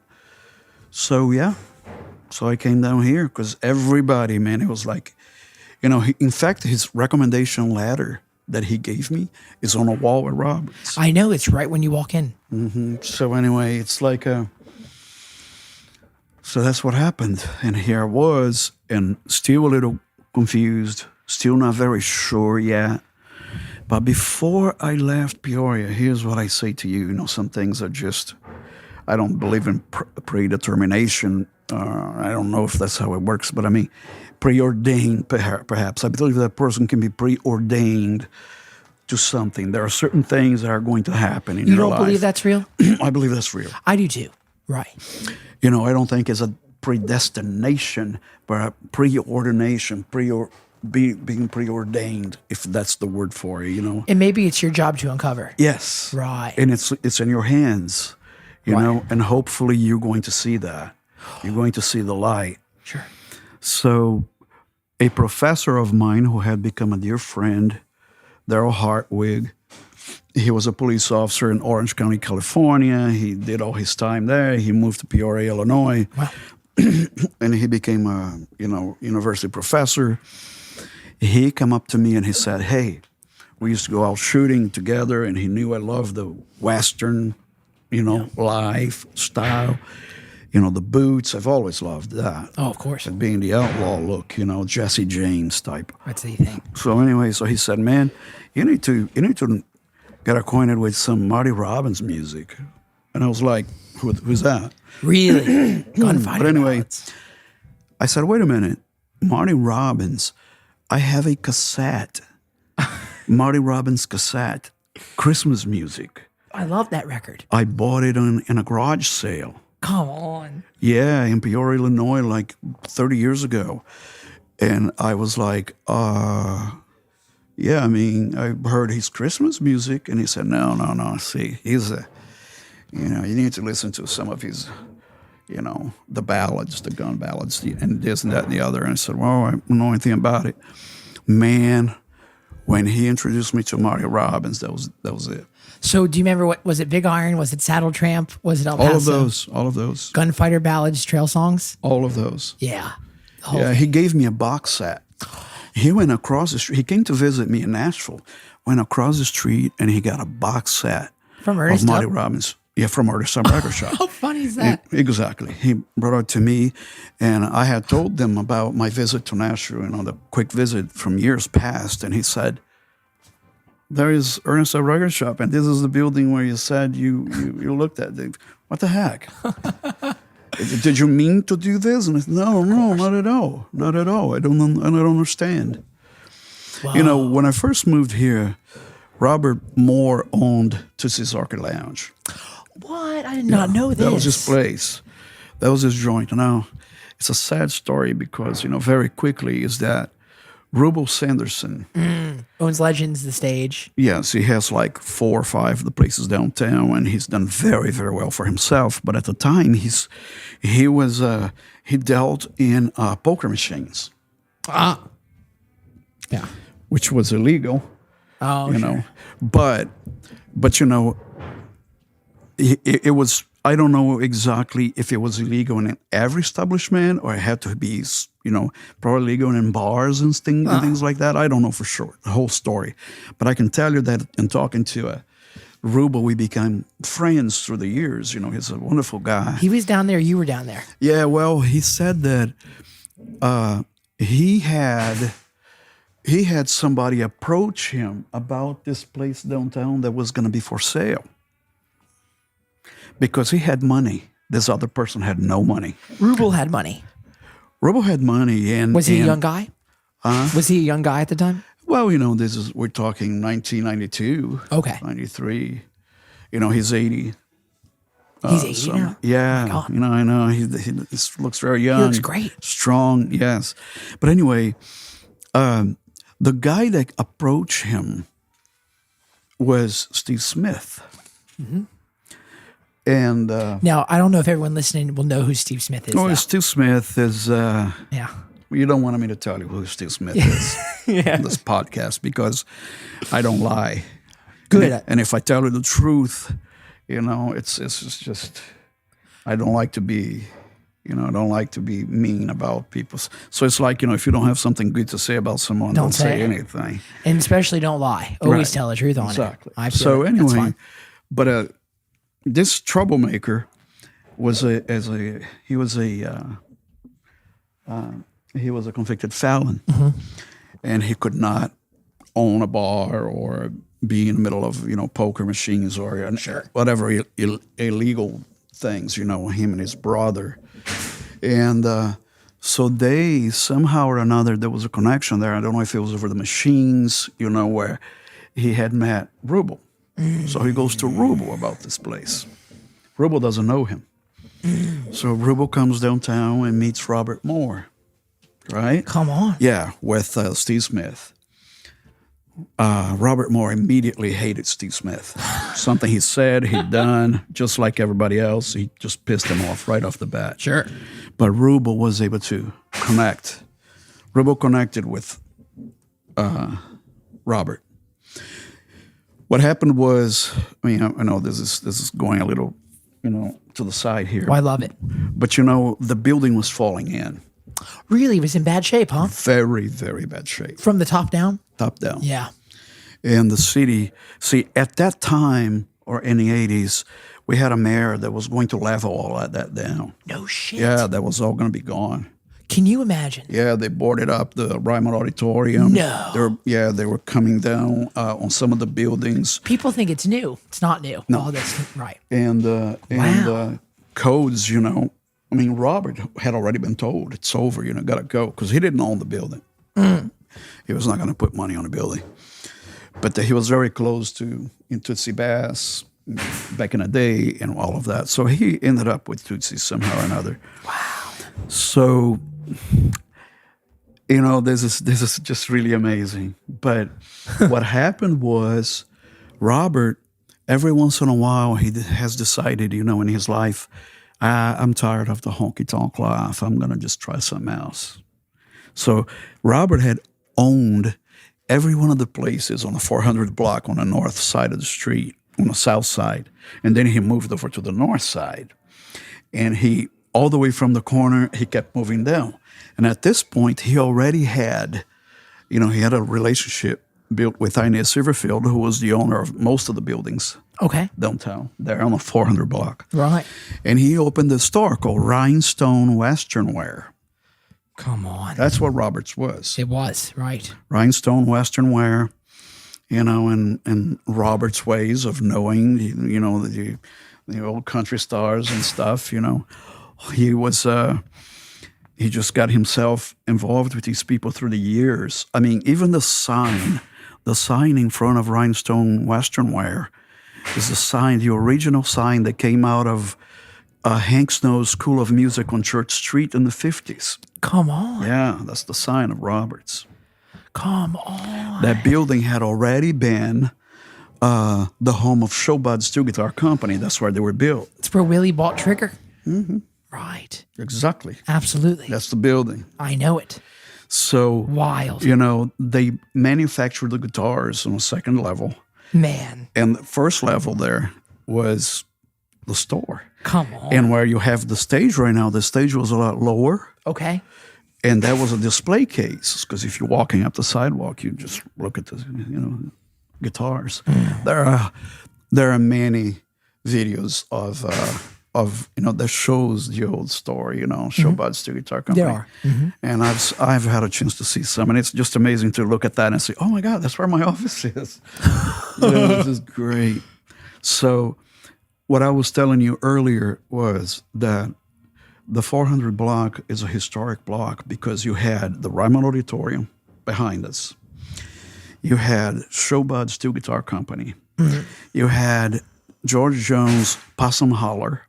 So, yeah, So I came down here because everybody, man, it was like, in fact, his recommendation letter that he gave me is on a wall with Roberts. I know, it's right when you walk in. So anyway, it's like, so that's what happened. And here I was, and still a little confused, still not very sure yet. But before I left Peoria, here's what I say to you. Some things are just, I don't believe in predetermination. I don't know if that's how it works, but I mean, preordained, perhaps. I believe that person can be preordained to something. There are certain things that are going to happen in your life. You don't believe that's real? I believe that's real. I do too. Right. I don't think it's a predestination, but a preordination, being preordained, if that's the word for it, And maybe it's your job to uncover. Yes. Right. And it's in your hands, and hopefully you're going to see that. You're going to see the light. Sure. So a professor of mine who had become a dear friend, Daryl Hartwig, he was a police officer in Orange County, California. He did all his time there. He moved to Peoria, Illinois. Wow. And he became a, university professor. He came up to me and he said, hey, we used to go out shooting together, and he knew I loved the Western, lifestyle. The boots. I've always loved that. Oh, of course. And being the outlaw look, Jesse James type. That's the thing. So anyway, he said, man, you need to get acquainted with some Marty Robbins music. And I was like, who's that? Really? Gunfighting. But anyway, ballads. I said, wait a minute. Marty Robbins, I have a cassette. Marty Robbins cassette. Christmas music. I love that record. I bought it in a garage sale. Come on. Yeah, in Peoria, Illinois, like 30 years ago. And I was like, yeah, I mean, I heard his Christmas music. And he said, no. See, he's you need to listen to some of his, the ballads, the gun ballads, and this and that and the other. And I said, well, I don't know anything about it. Man, when he introduced me to Marty Robbins, that was it. So do you remember was it Big Iron? Was it Saddle Tramp? Was it El Paso? All of those. Gunfighter ballads, trail songs? All of those. Yeah. Yeah, he gave me a box set. He went across the street. He came to visit me in Nashville, went across the street, and he got a box set From Ernest of Marty Tubb? Robbins. Yeah, from Ernest Tubb Record Shop. How funny is that? Exactly. He brought it to me, and I had told them about my visit to Nashville, the quick visit from years past, and he said, there is Ernest Tubb Record Shop, and this is the building where you said you looked at. What the heck? Did you mean to do this? And I said, no, not at all. Not at all. I don't understand. Wow. When I first moved here, Robert Moore owned Tootsie's Orchid Lounge. What? I did not know this. That was his place. That was his joint. Now, it's a sad story because, very quickly is that Rubel Sanderson Owns Legends, the stage. Yes, he has like 4 or 5 of the places downtown, and he's done very, very well for himself. But at the time, he dealt in poker machines. Yeah. Which was illegal. Oh, sure. But it was. I don't know exactly if it was illegal in every establishment or it had to be, probably legal in bars and things like that. I don't know for sure, the whole story. But I can tell you that in talking to Rubel, we became friends through the years. He's a wonderful guy. He was down there. You were down there. Yeah, well, he said that he had somebody approach him about this place downtown that was going to be for sale. Because he had money. This other person had no money. Rubel had money. Rubel had money. And was he a young guy? Was he a young guy at the time? Well, we're talking 1992. Okay. 93. He's 80. He's 80 now? Yeah. Oh my God. I know. He looks very young. He looks great. Strong, yes. But anyway, the guy that approached him was Steve Smith. Mm-hmm. And now, I don't know if everyone listening will know who Steve Smith is. Oh, Steve Smith is. Yeah. You don't want me to tell you who Steve Smith is in this podcast because I don't lie. Good. And if I tell you the truth, it's just I don't like to be, You know, I don't like to be mean about people. So it's like, if you don't have something good to say about someone, don't say anything. And especially don't lie. Always tell the truth on exactly. it. So anyway, but this troublemaker was a convicted felon, and he could not own a bar or be in the middle of poker machines or whatever illegal things. Him and his brother, and so they somehow or another there was a connection there. I don't know if it was over the machines, where he had met Rubel. So he goes to Rubel about this place. Rubel doesn't know him. So Rubel comes downtown and meets Robert Moore, right? Come on. Yeah, with Steve Smith. Robert Moore immediately hated Steve Smith. Something he said, he'd done, just like everybody else. He just pissed him off right off the bat. Sure. But Rubel was able to connect. Rubel connected with Robert. What happened was, I know this is going a little, to the side here. Oh, I love it. But the building was falling in. Really? It was in bad shape, huh? Very, very bad shape. From the top down? Top down. Yeah. And the city, at that time, or in the 80s, we had a mayor that was going to level all of that down. No shit. Yeah, that was all going to be gone. Can you imagine? Yeah, they boarded up the Ryman Auditorium. No. They were coming down on some of the buildings. People think it's new. It's not new. No. Oh, that's right. And Wow. codes, Robert had already been told, it's over, got to go, because he didn't own the building. He was not going to put money on the building. But he was very close to Tootsie Bass back in the day and all of that. So he ended up with Tootsie somehow or another. Wow. So, this is just really amazing. But what happened was Robert, every once in a while, he has decided, in his life, I'm tired of the honky tonk life. I'm going to just try something else. So Robert had owned every one of the places on the 400 block on the north side of the street, on the south side. And then he moved over to the north side. And he, all the way from the corner, he kept moving down. And at this point, he already had, he had a relationship built with Inez Silverfield, who was the owner of most of the buildings downtown, there on the 400 block. Right. And he opened a store called Rhinestone Western Wear. Come on. That's what Robert's was. It was, right. Rhinestone Western Wear, and Robert's ways of knowing, the old country stars and stuff, He was, he just got himself involved with these people through the years. I mean, even the sign in front of Rhinestone Western Wear is the original sign that came out of Hank Snow's School of Music on Church Street in the 50s. Come on. Yeah, that's the sign of Robert's. Come on. That building had already been the home of Showbud Steel Guitar Company. That's where they were built. It's where Willie bought Trigger. Mm-hmm. Right. Exactly. Absolutely. That's the building. I know it. So, wild. They manufactured the guitars on the second level. Man. And the first level there was the store. Come on. And where you have the stage right now, the stage was a lot lower. Okay. And that was a display case, because if you're walking up the sidewalk, you just look at the, guitars. There are many videos of that shows the old story, Showbud Steel Guitar Company. There are. Mm-hmm. And I've had a chance to see some, and it's just amazing to look at that and say, oh my God, that's where my office is. This is great. So what I was telling you earlier was that the 400 block is a historic block because you had the Ryman Auditorium behind us. You had Showbud Steel Guitar Company. Mm-hmm. You had George Jones' Possum Holler.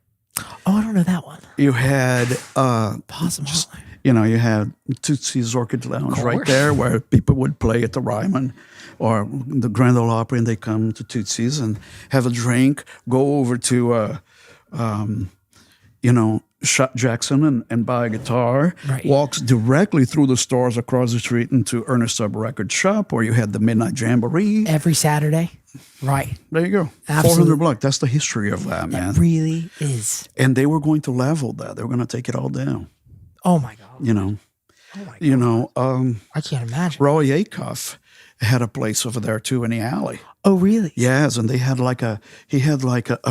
Oh, I don't know that one. You had Possum Holler. You had Tootsie's Orchid Lounge right there, where people would play at the Ryman or the Grand Ole Opry, and they come to Tootsie's and have a drink, go over to Shot Jackson and buy a guitar, walks directly through the stores across the street into Ernest Tubb Record Shop, where you had the Midnight Jamboree. Every Saturday. Right. There you go. Absolutely. 400 block. That's the history of that, man. It really is. And they were going to level that. They were going to take it all down. Oh my God. You know. Oh my God. You know. I can't imagine. Roy Acuff had a place over there too in the alley. Oh, really? Yes, and he had like a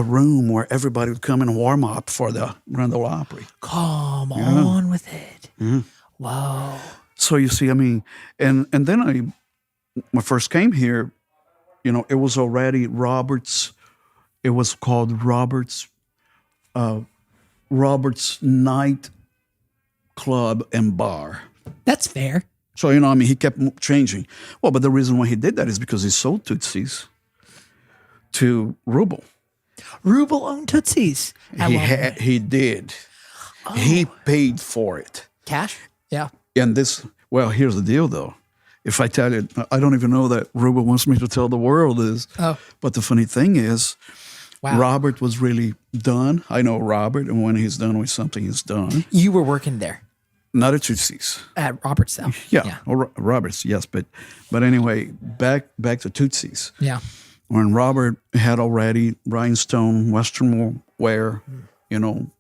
room where everybody would come and warm up for the Grand Ole Opry. Come on with it. Yeah. Wow. So you see, I mean, and then when I first came here, you know, it was already Robert's. It was called Robert's Night Club and Bar. That's fair. So, you know, I mean, he kept changing. Well, but the reason why he did that is because he sold Tootsie's to Rubel. Rubel owned Tootsie's. He did. Oh. He paid for it. Cash? Yeah. And well, here's the deal, though. If I tell you, I don't even know that Rubel wants me to tell the world this. Oh. But the funny thing is, Robert was really done. I know Robert, and when he's done with something, he's done. You were working there. Not at Tootsie's. At Robert's though. Yeah. Well, Robert's, yes. But anyway, back to Tootsie's. Yeah. When Robert had already rhinestone Western wear, you know,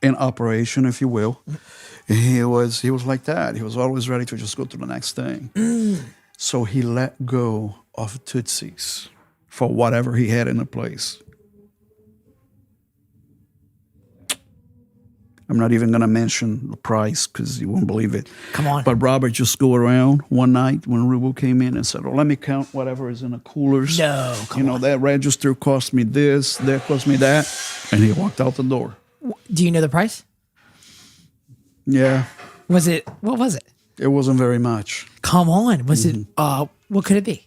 in operation, if you will, he was like that. He was always ready to just go to the next thing. So he let go of Tootsie's for whatever he had in the place. I'm not even going to mention the price because you won't believe it. Come on. But Robert just go around one night when Rubel came in and said, "Oh, let me count whatever is in the coolers. No, come on. That register cost me this, that cost me that." And he walked out the door. Do you know the price? Yeah. What was it? It wasn't very much. Come on. Was it, what could it be?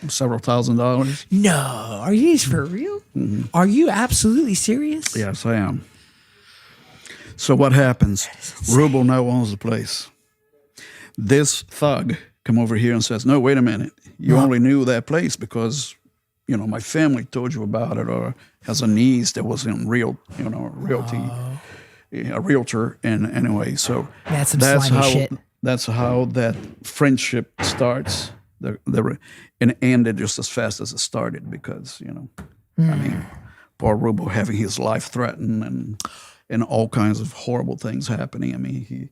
Several $1,000s. No. Are you for real? Mm-hmm. Are you absolutely serious? Yes, I am. So what happens? Rubel now owns the place. This thug come over here and says, "No, wait a minute. You only knew that place because, you know, my family told you about it, or has a niece that was in realty, a realtor." And anyway, so that's how shit. That's how that friendship starts. And ended just as fast as it started because, you know, I mean, poor Rubel having his life threatened and all kinds of horrible things happening. I mean,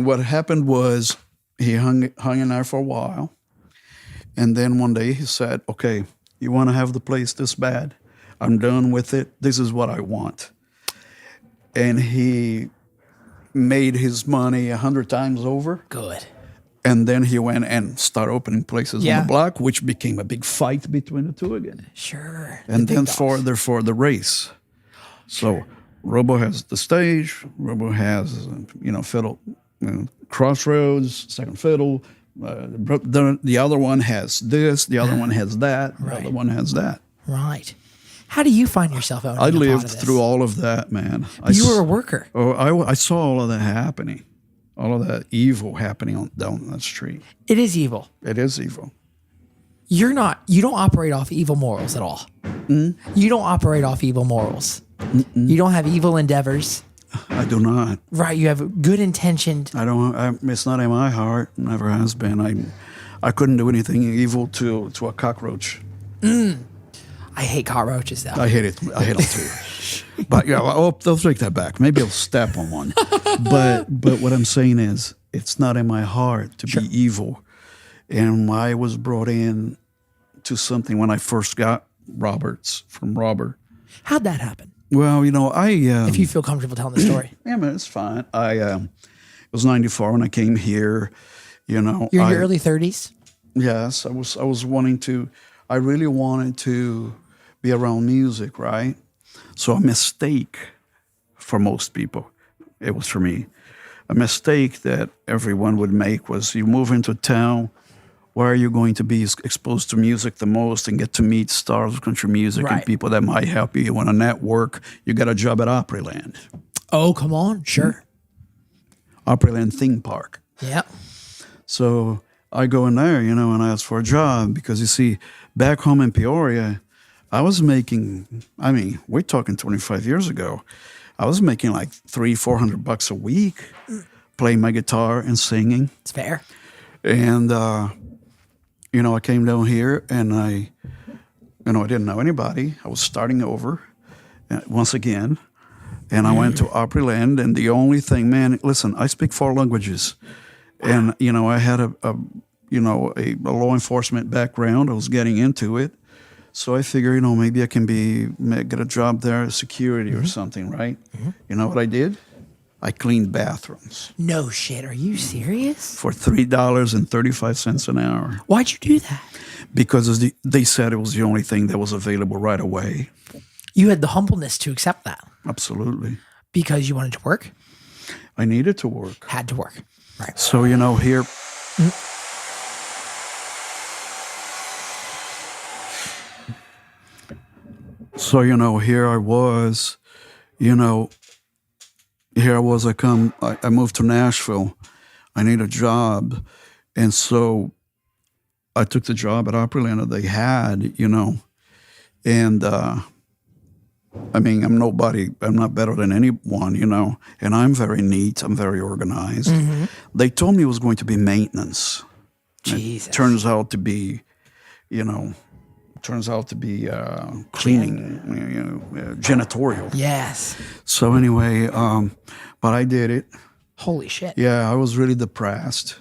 what happened was he hung in there for a while. And then one day he said, "Okay, you want to have the place this bad? I'm done with it. This is what I want." And he made his money 100 times over. Good. And then he went and started opening places on the block, which became a big fight between the two again. Sure. And then for the race. So Rubel has the stage. Rubel has, fiddle, Crossroads, second fiddle. The other one has this. The other one has that. The other one has that. Right. How do you find yourself owning I lived through all of that, man. You were a worker. Oh, I saw all of that happening. All of that evil happening down that street. It is evil. It is evil. You don't operate off evil morals at all. You don't operate off evil morals. You don't have evil endeavors. I do not. Right. You have good intentioned. It's not in my heart. Never has been. I couldn't do anything evil to a cockroach. I hate cockroaches though. I hate them too. But yeah, I'll take that back. Maybe I'll step on one. But what I'm saying is, it's not in my heart to be evil. And I was brought in to something when I first got Roberts from Robert. How'd that happen? Well, if you feel comfortable telling the story. Yeah, man, it's fine. It was 94 when I came here. You're in your early 30s? Yes, I was wanting to. I really wanted to be around music, right? So a mistake for most people, it was for me, a mistake that everyone would make was you move into town where are you going to be exposed to music the most and get to meet stars of country music and people that might help you. You want to network, you got a job at Opryland. Oh, come on. Sure. Opryland theme park. Yeah. So I go in there, and I ask for a job because you see, back home in Peoria, I was making, we're talking 25 years ago. I was making like $300-400 a week, playing my guitar and singing. It's fair. And, I came down here and I didn't know anybody. I was starting over once again. And I went to Opryland, and the only thing, man, listen, I speak 4 languages. And, I had a law enforcement background. I was getting into it. So I figured, maybe I can get a job there as security or something, right? You know what I did? I cleaned bathrooms. No shit. Are you serious? For $3.35 an hour. Why'd you do that? Because they said it was the only thing that was available right away. You had the humbleness to accept that. Absolutely. Because you wanted to work? I needed to work. Had to work. Right. So, here... So, here I was, I moved to Nashville. I need a job. And so I took the job at Opryland that they had, and, I'm nobody, I'm not better than anyone, and I'm very neat, I'm very organized. They told me it was going to be maintenance. Jesus. It turns out to be, cleaning, janitorial. Yes. So anyway, but I did it. Holy shit. Yeah, I was really depressed.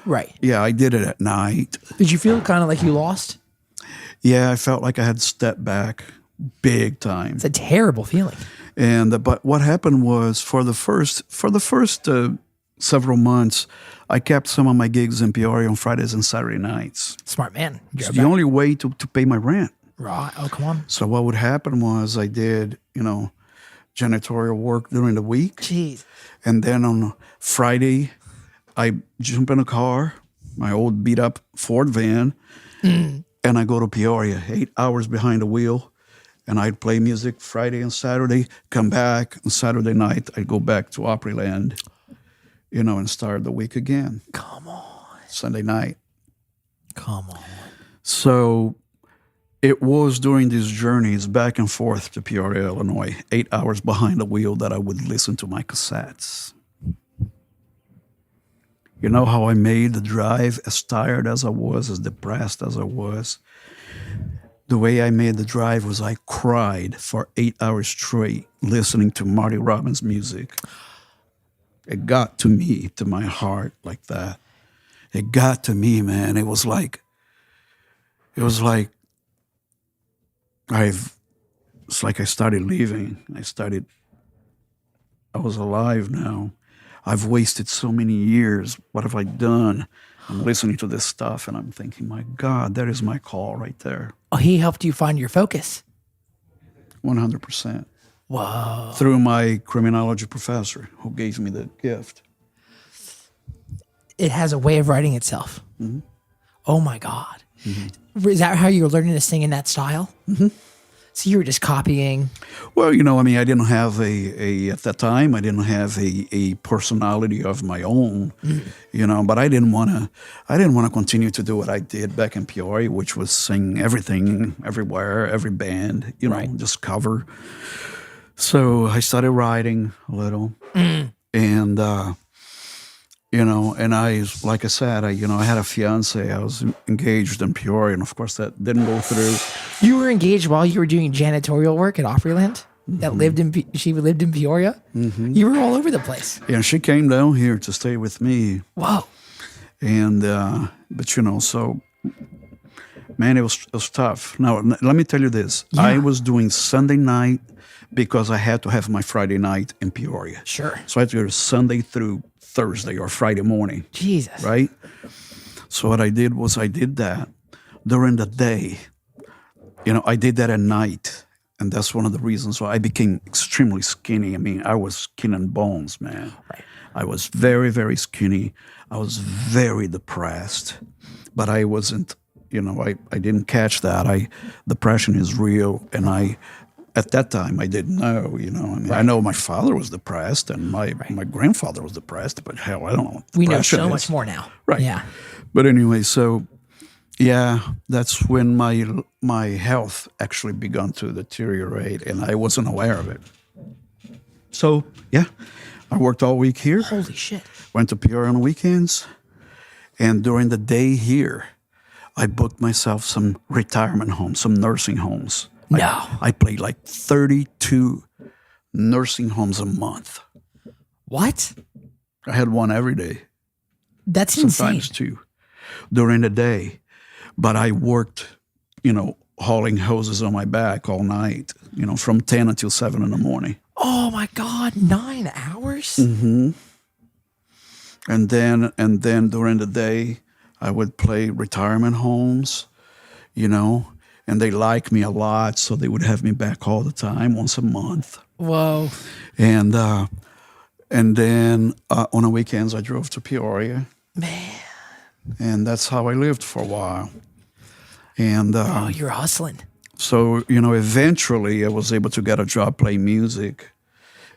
Right. Yeah, I did it at night. Did you feel kind of like you lost? Yeah, I felt like I had stepped back big time. It's a terrible feeling. And but what happened was for the first several months, I kept some of my gigs in Peoria on Fridays and Saturday nights. Smart man. It's the only way to pay my rent. Right. Oh, come on. So what would happen was I did, janitorial work during the week. Jeez. And then on Friday, I jump in a car, my old beat up Ford van, and I go to Peoria, 8 hours behind the wheel. And I'd play music Friday and Saturday, come back on Saturday night, I'd go back to Opryland, and start the week again. Come on. Sunday night. Come on. So it was during these journeys back and forth to Peoria, Illinois, 8 hours behind the wheel that I would listen to my cassettes. You know how I made the drive as tired as I was, as depressed as I was? The way I made the drive was I cried for 8 hours straight listening to Marty Robbins music. It got to me, to my heart like that. It got to me, man. It's like I started leaving. I was alive now. I've wasted so many years. What have I done? I'm listening to this stuff and I'm thinking, my God, that is my call right there. Oh, he helped you find your focus. 100%. Whoa. Through my criminology professor who gave me the gift. It has a way of writing itself. Mm-hmm. Oh my God. Mm-hmm. Is that how you were learning to sing in that style? Mm-hmm. So you were just copying? Well, I didn't have at that time, I didn't have a personality of my own, but I didn't want to continue to do what I did back in Peoria, which was sing everything, everywhere, every band, right. Just cover. So I started writing a little and, and I, like I said, I had a fiance. I was engaged in Peoria, and of course that didn't go through. You were engaged while you were doing janitorial work at Opryland? Mm-hmm. She lived in Peoria? Mm-hmm. You were all over the place. Yeah, she came down here to stay with me. Whoa. And, but so, man, it was tough. Now, let me tell you this. Yeah. I was doing Sunday night because I had to have my Friday night in Peoria. Sure. So I had to go Sunday through Thursday or Friday morning. Jesus. Right? So what I did was I did that during the day. I did that at night. And that's one of the reasons why I became extremely skinny. I was skin and bones, man. Right. I was very, very skinny. I was very depressed. But I wasn't, I didn't catch that. Depression is real. And at that time, I didn't know, Right. I know my father was depressed and my grandfather was depressed, but hell, I don't know what we know depression so is. much more now. Right. Yeah. But anyway, so, yeah, that's when my health actually began to deteriorate, and I wasn't aware of it. So, yeah, I worked all week here. Holy shit. Went to Peoria on the weekends, And during the day here, I booked myself some retirement homes, some nursing homes. No. I played like 32 nursing homes a month. What? I had one every day, That's sometimes insane. two, during the day. But I worked, hauling hoses on my back all night, from 10 until 7 in the morning. Oh my God, 9 hours? Mm-hmm. And then during the day, I would play retirement homes, and they liked me a lot, so they would have me back all the time, once a month. Whoa. And then on the weekends, I drove to Peoria, Man. and that's how I lived for a while. And Oh, you're hustling. so, eventually I was able to get a job playing music,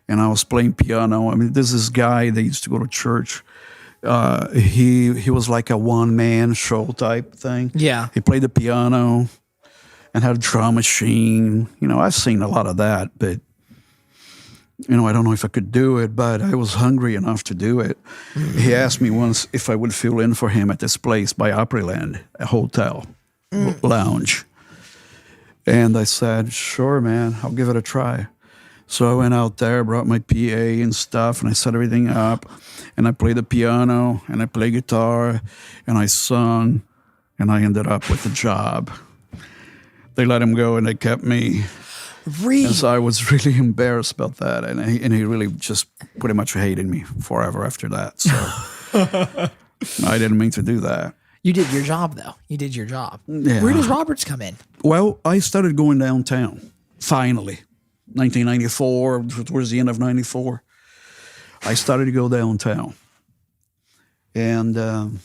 and I was playing piano. I mean, there's this guy that used to go to church. He was like a one-man show type thing. Yeah. He played the piano and had a drum machine. I've seen a lot of that, but, I don't know if I could do it, but I was hungry enough to do it. He asked me once if I would fill in for him at this place by Opryland, a hotel lounge. And I said, sure, man, I'll give it a try. So I went out there, brought my PA and stuff, and I set everything up. And I played the piano, and I played guitar, and I sung, and I ended up with the job. They let him go, and they kept me. Really? And so I was really embarrassed about that. And he really just pretty much hated me forever after that. So I didn't mean to do that. You did your job, though. You did your job. Yeah. Where does Roberts come in? Well, I started going downtown, finally. 1994, towards the end of 94. I started to go downtown. And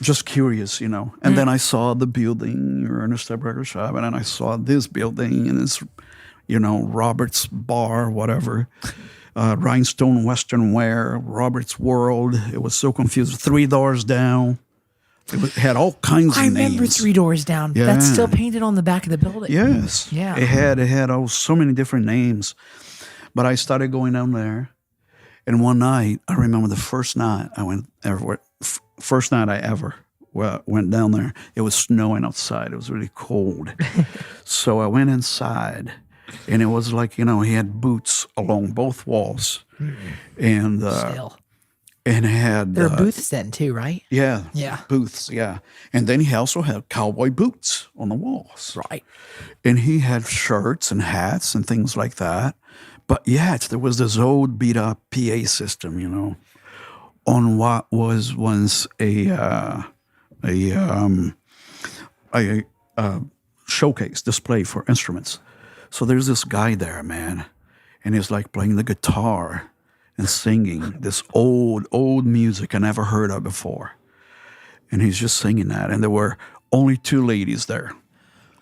just curious, And then I saw the building, Ernest Record Shop, and then I saw this building and this, Roberts Bar, whatever. Rhinestone Western Wear, Roberts World. It was so confused. 3 doors down. It had all kinds of names. I remember 3 doors down. Yeah. That's still painted on the back of the building. Yes. Yeah. It had so many different names. But I started going down there. And one night, I remember the first night I went everywhere. First night I ever went down there. It was snowing outside. It was really cold. So I went inside. And it was like, he had boots along both walls. And Still. and it had There are booths then, too, right? Yeah. Yeah. Booths, yeah. And then he also had cowboy boots on the walls. Right. And he had shirts and hats and things like that. But yet there was this old beat up PA system, on what was once a showcase display for instruments. So there's this guy there, man, and he's like playing the guitar and singing this old music I never heard of before. And he's just singing that. And there were only 2 ladies there.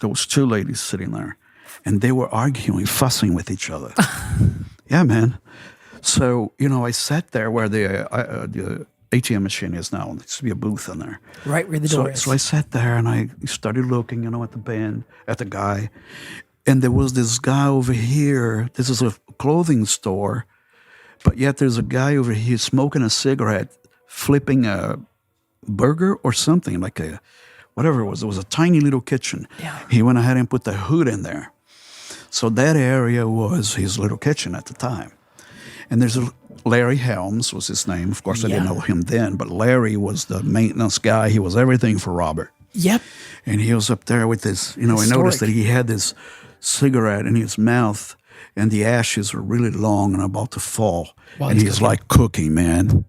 There was 2 ladies sitting there. And they were arguing, fussing with each other. Yeah, man. So, I sat there where the ATM machine is now. There used to be a booth in there. Right where the door is. So I sat there and I started looking, at the band, at the guy. And there was this guy over here. This is a clothing store. But yet there's a guy over here smoking a cigarette, flipping a burger or something, like whatever it was. It was a tiny little kitchen. Yeah. He went ahead and put the hood in there. So that area was his little kitchen at the time. And there's Larry Helms was his name. Of course, I didn't know him then, but Larry was the maintenance guy. He was everything for Robert. Yep. And he was up there with this, I noticed that he had this cigarette in his mouth, and the ashes were really long and about to fall. While and he's he's like cooking, man.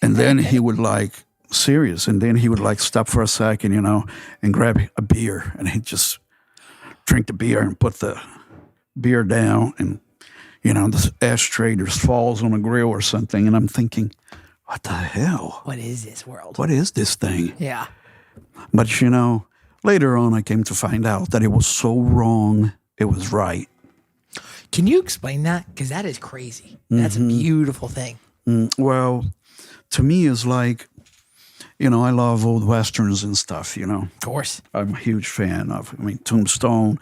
And then he would serious, and then he would stop for a second, and grab a beer, and he'd just drink the beer and put the beer down, and, the ashtray just falls on a grill or something, and I'm thinking, what the hell? What is this world? What is this thing? Yeah. But, later on I came to find out that it was so wrong, it was right. Can you explain that? Because that is crazy. That's a beautiful thing. Well, to me, it's like, I love old Westerns and stuff, Of course. I'm a huge fan of, Tombstone.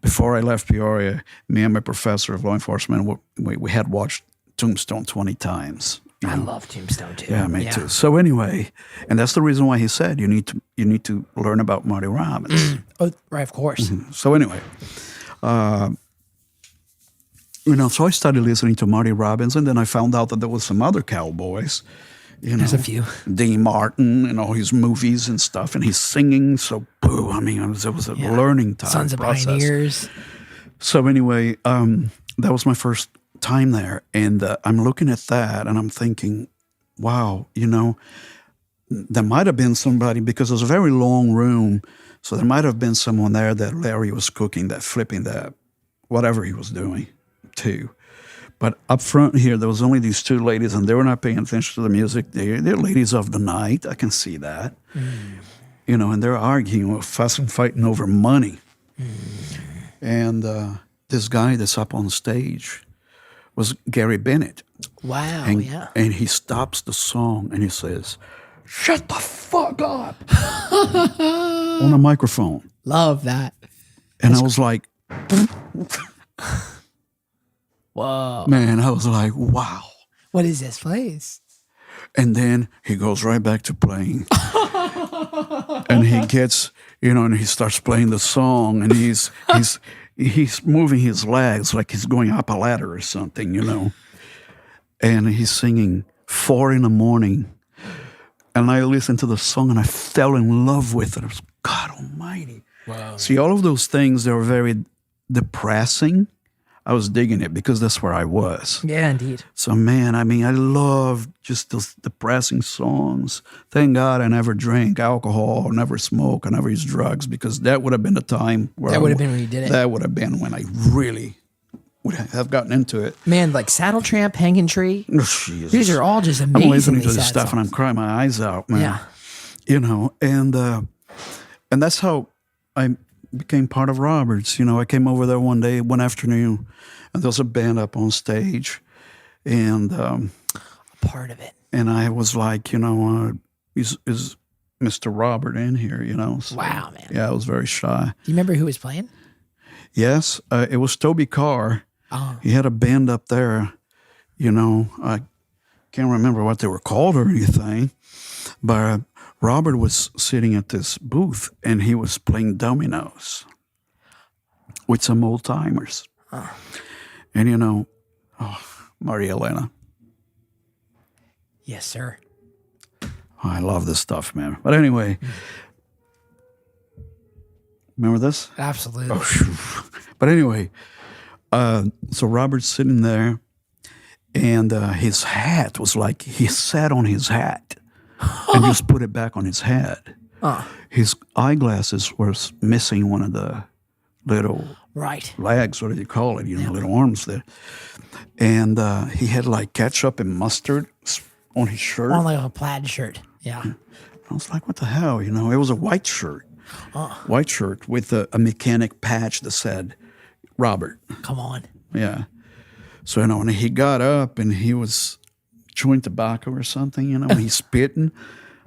Before I left Peoria, me and my professor of law enforcement, we had watched Tombstone 20 times, I love Tombstone too. Yeah, me too. So anyway, and that's the reason why he said you need to learn about Marty Robbins. Oh, right, of course. So anyway, so I started listening to Marty Robbins, and then I found out that there was some other cowboys. There's a few. Dean Martin and all his movies and stuff, and he's singing. So, boo! I mean, it was a learning time. Sons of Pioneers. So anyway, that was my first time there, and I'm looking at that, and I'm thinking, wow, there might have been somebody, because it was a very long room, so there might have been someone there that Larry was cooking, that flipping that, whatever he was doing, too. But up front here, there was only these two ladies, and they were not paying attention to the music. They're ladies of the night. I can see that. And they're arguing, fussing, fighting over money. And this guy that's up on stage was Gary Bennett. Wow, and, And he stops the song, and he says, "Shut the fuck up!" on a microphone. Love that. And I was like... Whoa. Man, I was like, wow. What is this place? And then he goes right back to playing. And he gets, and he starts playing the song, and he's moving his legs like he's going up a ladder or something, And he's singing 4 a.m. And I listened to the song, and I fell in love with it. I was, God almighty. Wow. See, all of those things, they were very depressing. I was digging it because that's where I was. Yeah, indeed. So, man, I mean, I love just those depressing songs. Thank God I never drank alcohol, never smoked, I never used drugs, because that would have been the time where that would have been when you did it. That would have been when I really would have gotten into it. Man, like Saddle Tramp, Hanging Tree. Oh, Jesus. These are all just amazing. I'm listening to this stuff and I'm crying my eyes out, man. Yeah. And that's how I became part of Roberts. I came over there one afternoon, and there was a band up on stage, and a part of it. And I was like, is Mr. Robert in here? So, wow, man. Yeah, I was very shy. Do you remember who was playing? Yes, it was Toby Carr. Oh. He had a band up there. I can't remember what they were called or anything, but Robert was sitting at this booth, and he was playing dominoes with some old timers. And Maria Elena. Yes, sir. I love this stuff, man. But anyway, remember this? Absolutely. Oh, but anyway, so Robert's sitting there, and his hat was like, he sat on his hat and just put it back on his head. His eyeglasses were missing one of the little legs, what do you call it? Little arms there. And he had like ketchup and mustard on his shirt. On like a plaid shirt. Yeah. I was like, what the hell? It was a white shirt. White shirt with a mechanic patch that said Robert. Come on. Yeah. So, and he got up and he was chewing tobacco or something, he's spitting.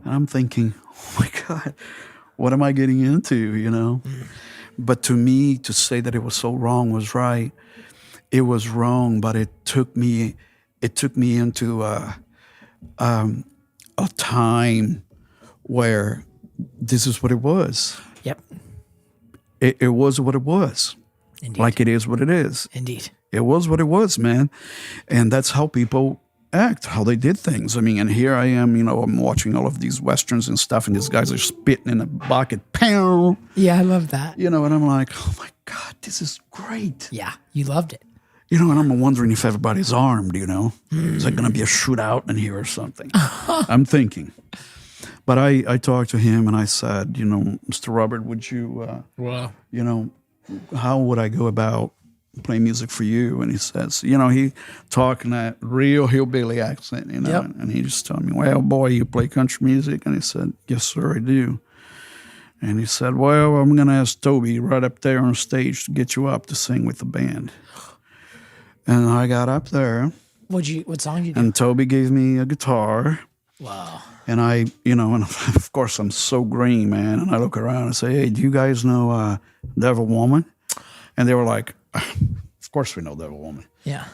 And I'm thinking, oh my God, what am I getting into, But to me, to say that it was so wrong was right. It was wrong, but it took me into a time where this is what it was. Yep. It was what it was. Indeed. Like it is what it is. Indeed. It was what it was, man. And that's how people act, how they did things. I mean, and here I am, I'm watching all of these Westerns and stuff, and these guys are spitting in a bucket. Pow! Yeah, I love that. And I'm like, oh my God, this is great. Yeah, you loved it. And I'm wondering if everybody's armed, Is there going to be a shootout in here or something? I'm thinking. But I talked to him and I said, Mr. Robert, would you, how would I go about playing music for you? And he says, he talking that real hillbilly accent, Yep. and he just told me, well, boy, you play country music? And he said, yes, sir, I do. And he said, well, I'm going to ask Toby right up there on stage to get you up to sing with the band. And I got up there. What song did you do? And Toby gave me a guitar. Wow. And I, and of course I'm so green, man. And I look around and say, hey, do you guys know Devil Woman? And they were like, Of course we know Devil Woman. Yeah.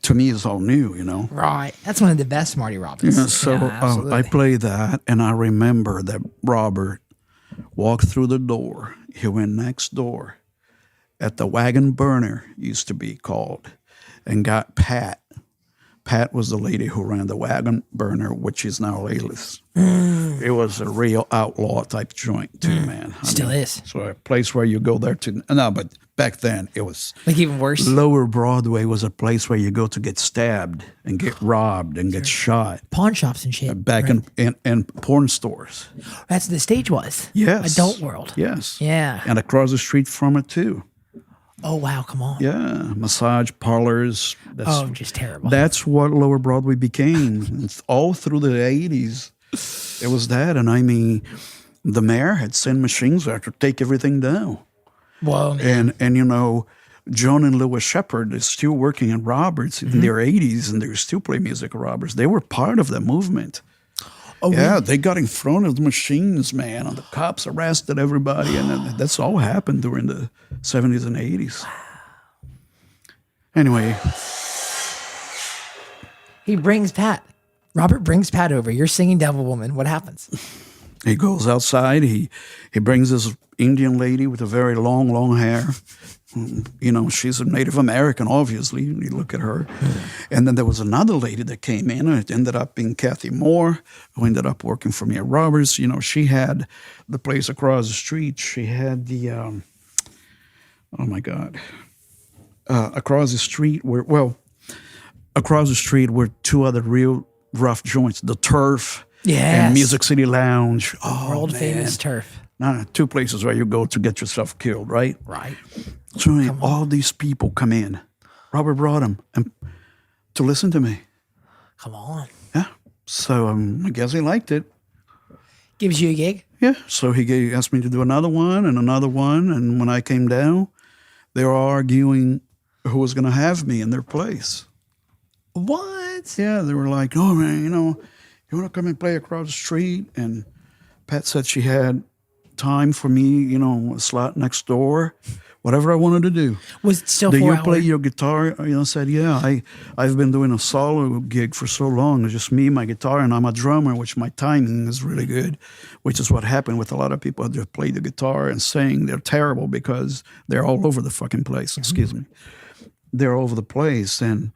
To me, it's all new, Right. That's one of the best Marty Roberts. Yeah, so I played that, and I remember that Robert walked through the door. He went next door at the Wagon Burner, used to be called, and got Pat. Pat was the lady who ran the Wagon Burner, which is now A-list. It was a real outlaw type joint too, man. Still is. So a place where you go there to no, but back then it was Like even worse. Lower Broadway was a place where you go to get stabbed and get robbed and get shot. Pawn shops and shit. Back in porn stores. That's the stage was. Yes. Adult World. Yes. Yeah. And across the street from it too. Oh wow, come on. Yeah, massage parlors. Just terrible. That's what Lower Broadway became. It's all through the 80s. It was that. And I mean, the mayor had sent machines there to take everything down. Well, And John and Lewis Shepard is still working at Roberts in their 80s, and they still play music at Roberts. They were part of the movement. oh Yeah, really? they got in front of the machines, man, and the cops arrested everybody, and that's all happened during the 70s and 80s. Anyway, He brings Pat. Robert brings Pat over. You're singing Devil Woman. What happens? he goes outside. He brings this Indian lady with a very long hair. She's a Native American, obviously. You look at her. And then there was another lady that came in, and it ended up being Kathy Moore, who ended up working for me at Roberts. She had the place across the street. She had the, across the street were two other real rough joints, the Turf Yes. and Music City Lounge. World famous turf. Two places where you go to get yourself killed, right? Right. So all these people come in. Robert brought them to listen to me. Come on. Yeah. So I guess he liked it. Gives you a gig? Yeah. So he asked me to do another one. And when I came down, they were arguing who was going to have me in their place. What? Yeah. They were like, oh, man, you want to come and play across the street? And Pat said she had time for me, a slot next door. Whatever I wanted to do. Was it still Do 4 you hours? play your guitar? I said, yeah. I've been doing a solo gig for so long. It's just me, my guitar, and I'm a drummer, which my timing is really good, which is what happened with a lot of people that play the guitar and sing. They're terrible because they're all over the fucking place. Excuse me. They're all over the place. And,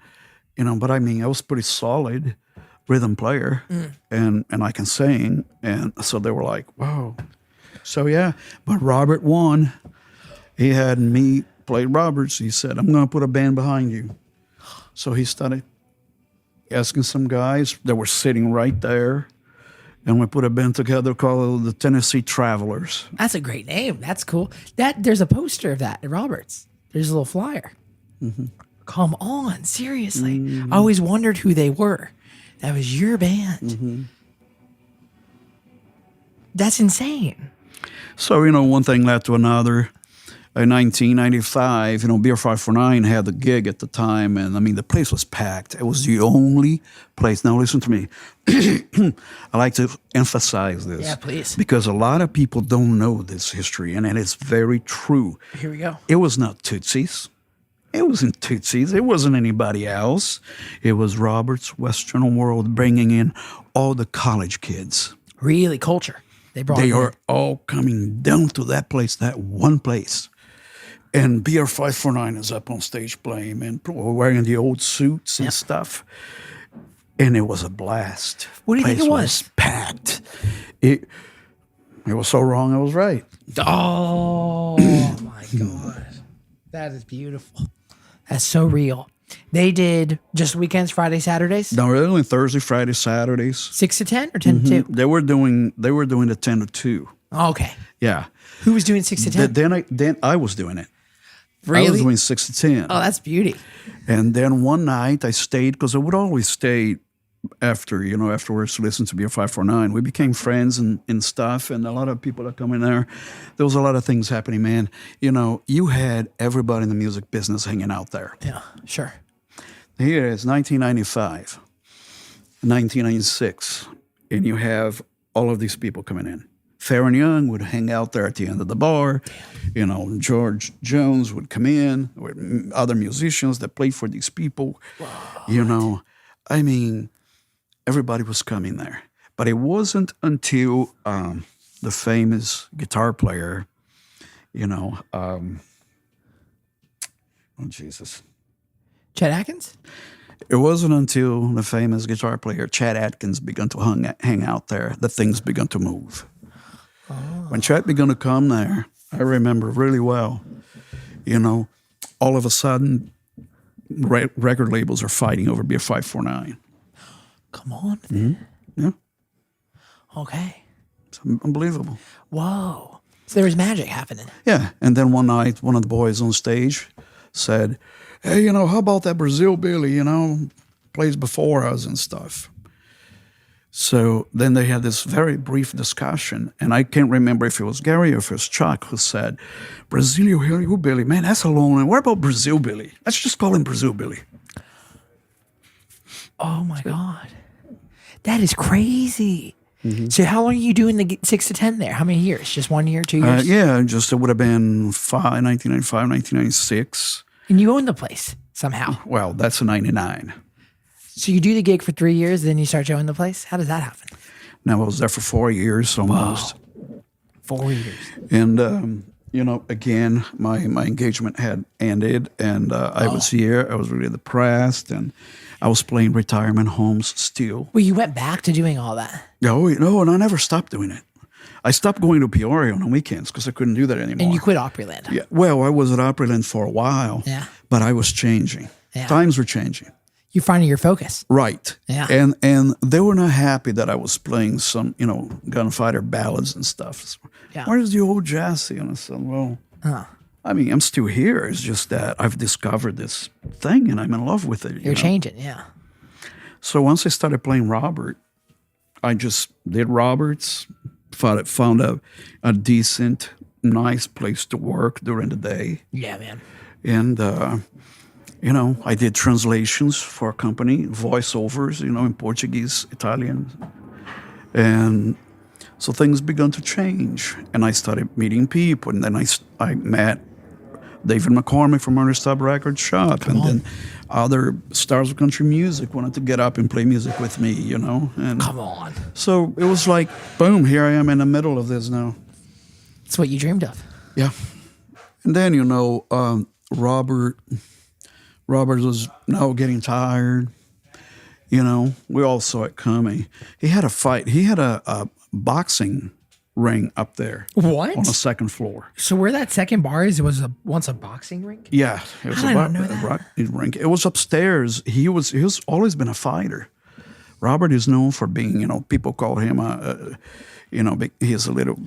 but I mean, I was pretty solid rhythm player and I can sing. And so they were like, whoa. So, yeah. But Robert won. He had me play Roberts. He said, I'm going to put a band behind you. So he started asking some guys that were sitting right there. And we put a band together called the Tennessee Travelers. That's a great name. That's cool. There's a poster of that at Roberts. There's a little flyer. Mm-hmm. Come on. Seriously. I always wondered who they were. That was your band. Mm-hmm. That's insane. So, one thing led to another. In 1995, Beer 549 had the gig at the time, and I mean, the place was packed. It was the only place. Now, listen to me. I like to emphasize this. Yeah, please. Because a lot of people don't know this history, and it's very true. Here we go. It was not Tootsie's. It wasn't Tootsie's. It wasn't anybody else. It was Robert's Western World bringing in all the college kids. Really, culture. They are all coming down to that place, that one place. And Beer 549 is up on stage playing, and wearing the old suits and stuff. And it was a blast. What do you think it was? Packed. It was so wrong, I was right. Oh, my God. That is beautiful. That's so real. They did just weekends, Friday, Saturdays? No, they were doing Thursday, Friday, Saturdays. 6 to 10 or 10 to 2? They were doing the 10 to 2. Oh, okay. Yeah. Who was doing 6 to 10? Then I was doing it. Really? I was doing 6 to 10. Oh, that's beauty. And then one night I stayed, because I would always stay afterwards to listen to Beer 549. We became friends and stuff, and a lot of people that come in there. There was a lot of things happening, man. You had everybody in the music business hanging out there. Yeah, sure. Here it is, 1995, 1996, and you have all of these people coming in. Farron Young would hang out there at the end of the bar. You know, George Jones would come in with other musicians that played for these people. You know, I mean, everybody was coming there. But it wasn't until the famous guitar player, you know, oh, Jesus. Chet Atkins? It wasn't until the famous guitar player Chet Atkins began to hang out there that things began to move. Oh. When Chet began to come there, I remember really well, you know, all of a sudden, record labels are fighting over Beer 549. Come on. Mm-hmm. Yeah. Okay. It's unbelievable. Whoa. So there was magic happening. Yeah. And then one night, one of the boys on stage said, hey, you know, how about that Brazil Billy, you know, plays before us and stuff. So then they had this very brief discussion, and I can't remember if it was Gary or if it was Chuck who said, Brazil Billy, man, that's a long one. What about Brazil Billy? Let's just call him Brazil Billy. Oh, my God. That is crazy. Mm-hmm. So how long are you doing the 6 to 10 there? How many years? Just 1 year, 2 years? Yeah, just it would have been 1995, 1996. And you own the place somehow. Well, that's a 99. So you do the gig for 3 years, then you start to own the place? How does that happen? Now, I was there for 4 years almost. Wow. 4 years. And, you know, again, my engagement had ended, and I was here. I was really depressed, and I was playing retirement homes still. Well, you went back to doing all that. No, and I never stopped doing it. I stopped going to Peoria on the weekends because I couldn't do that anymore. And you quit Opryland. Yeah. Well, I was at Opryland for a while. Yeah. But I was changing. Yeah. Times were changing. You're finding your focus. Right. Yeah. And they were not happy that I was playing some, you know, gunfighter ballads and stuff. Yeah. Where's the old Jassy? And I said, well, I mean, I'm still here. It's just that I've discovered this thing and I'm in love with it. You're changing, yeah. So once I started playing Robert, I just did Roberts, found a decent, nice place to work during the day. Yeah, man. And, you know, I did translations for a company, voiceovers, you know, in Portuguese, Italian. And so things began to change. And I started meeting people. And then I met David McCormick from Ernest Tubb Record Shop. Then other stars of country music wanted to get up and play music with me, you know. And come on. So it was like, boom, here I am in the middle of this now. It's what you dreamed of. Yeah. And then, you know, Robert was now getting tired. You know, we all saw it coming. He had a fight. He had a boxing ring up there. What? On the second floor. So where that second bar is, it was once a boxing rink? Yeah. It was a rink. It was upstairs. He was always been a fighter. Robert is known for being, you know, people call him he's a little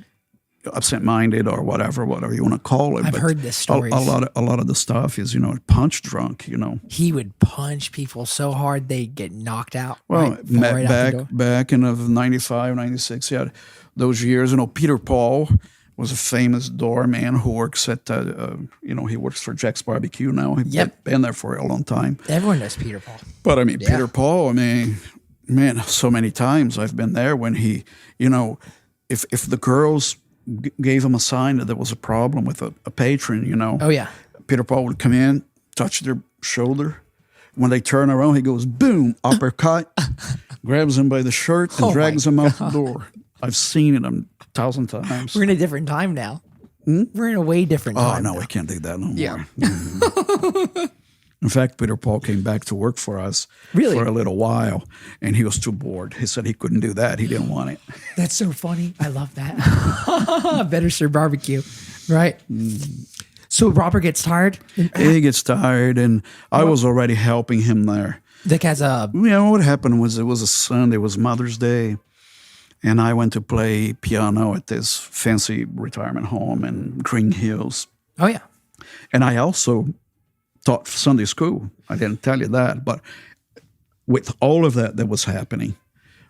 absent-minded or whatever you want to call it. I've heard this story. A lot of the stuff is, you know, punch drunk, you know. He would punch people so hard they'd get knocked out. Well, back in 95, 96, yeah, those years, you know, Peter Paul was a famous doorman who works at, he works for Jack's Barbecue now. He's been there for a long time. Everyone knows Peter Paul. But, I mean, Peter Paul, I mean, man, so many times I've been there when he, you know, if the girls gave him a sign that there was a problem with a patron, you know. Oh, yeah. Peter Paul would come in, touch their shoulder. When they turn around, he goes, boom, uppercut, grabs him by the shirt and drags him out the door. I've seen it 1,000 times. We're in a different time now. We're in a way different time. Oh, no, we can't do that no more. Yeah. In fact, Peter Paul came back to work for us for a little while, and he was too bored. He said he couldn't do that. He didn't want it. That's so funny. I love that. Better Sir Barbecue, right? So Robert gets tired? He gets tired, and I was already helping him there. Like as a... You know, what happened was it was a Sunday, it was Mother's Day, and I went to play piano at this fancy retirement home in Green Hills. Oh, yeah. And I also taught Sunday school. I didn't tell you that, but with all of that was happening,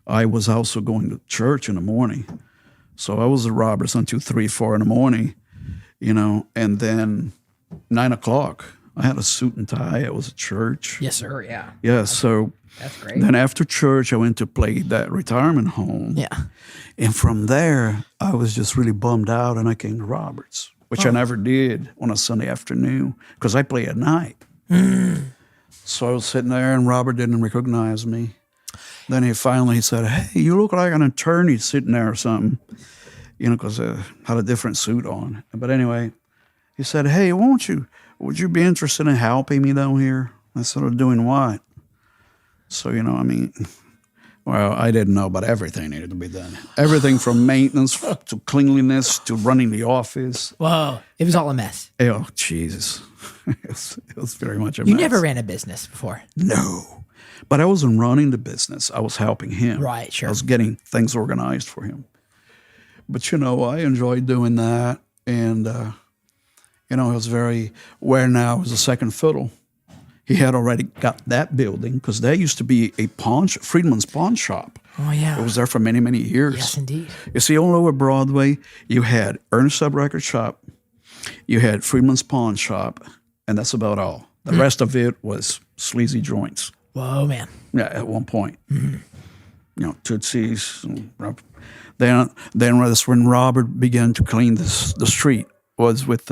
I was also going to church in the morning. So I was at Roberts until 3, 4 in the morning, you know, and then 9 o'clock, I had a suit and tie. It was at church. Yes, sir. Yeah. Yeah. So That's great. Then after church, I went to play that retirement home. Yeah. And from there, I was just really bummed out, and I came to Robert's, which I never did on a Sunday afternoon because I play at night. So I was sitting there, and Robert didn't recognize me. Then he finally said, "Hey, you look like an attorney sitting there or something," because I had a different suit on. But anyway, he said, "Hey, would you be interested in helping me down here?" I said, "Doing what?" So, well, I didn't know, but everything needed to be done. Everything from maintenance to cleanliness to running the office. Whoa. It was all a mess. Oh, Jesus. It was very much a mess. You never ran a business before. No. But I wasn't running the business. I was helping him. Right, sure. I was getting things organized for him. But, I enjoyed doing that. And, it was where now was a second fiddle. He had already got that building because there used to be a Friedman's Pawn Shop. Oh, yeah. It was there for many, many years. Yes, indeed. You see, all over Broadway, you had Ernest Sub Record Shop, you had Friedman's Pawn Shop, and that's about all. The rest of it was sleazy joints. Whoa, man. Yeah, at one point. Tootsie's. Then that's when Robert began to clean the street. Was with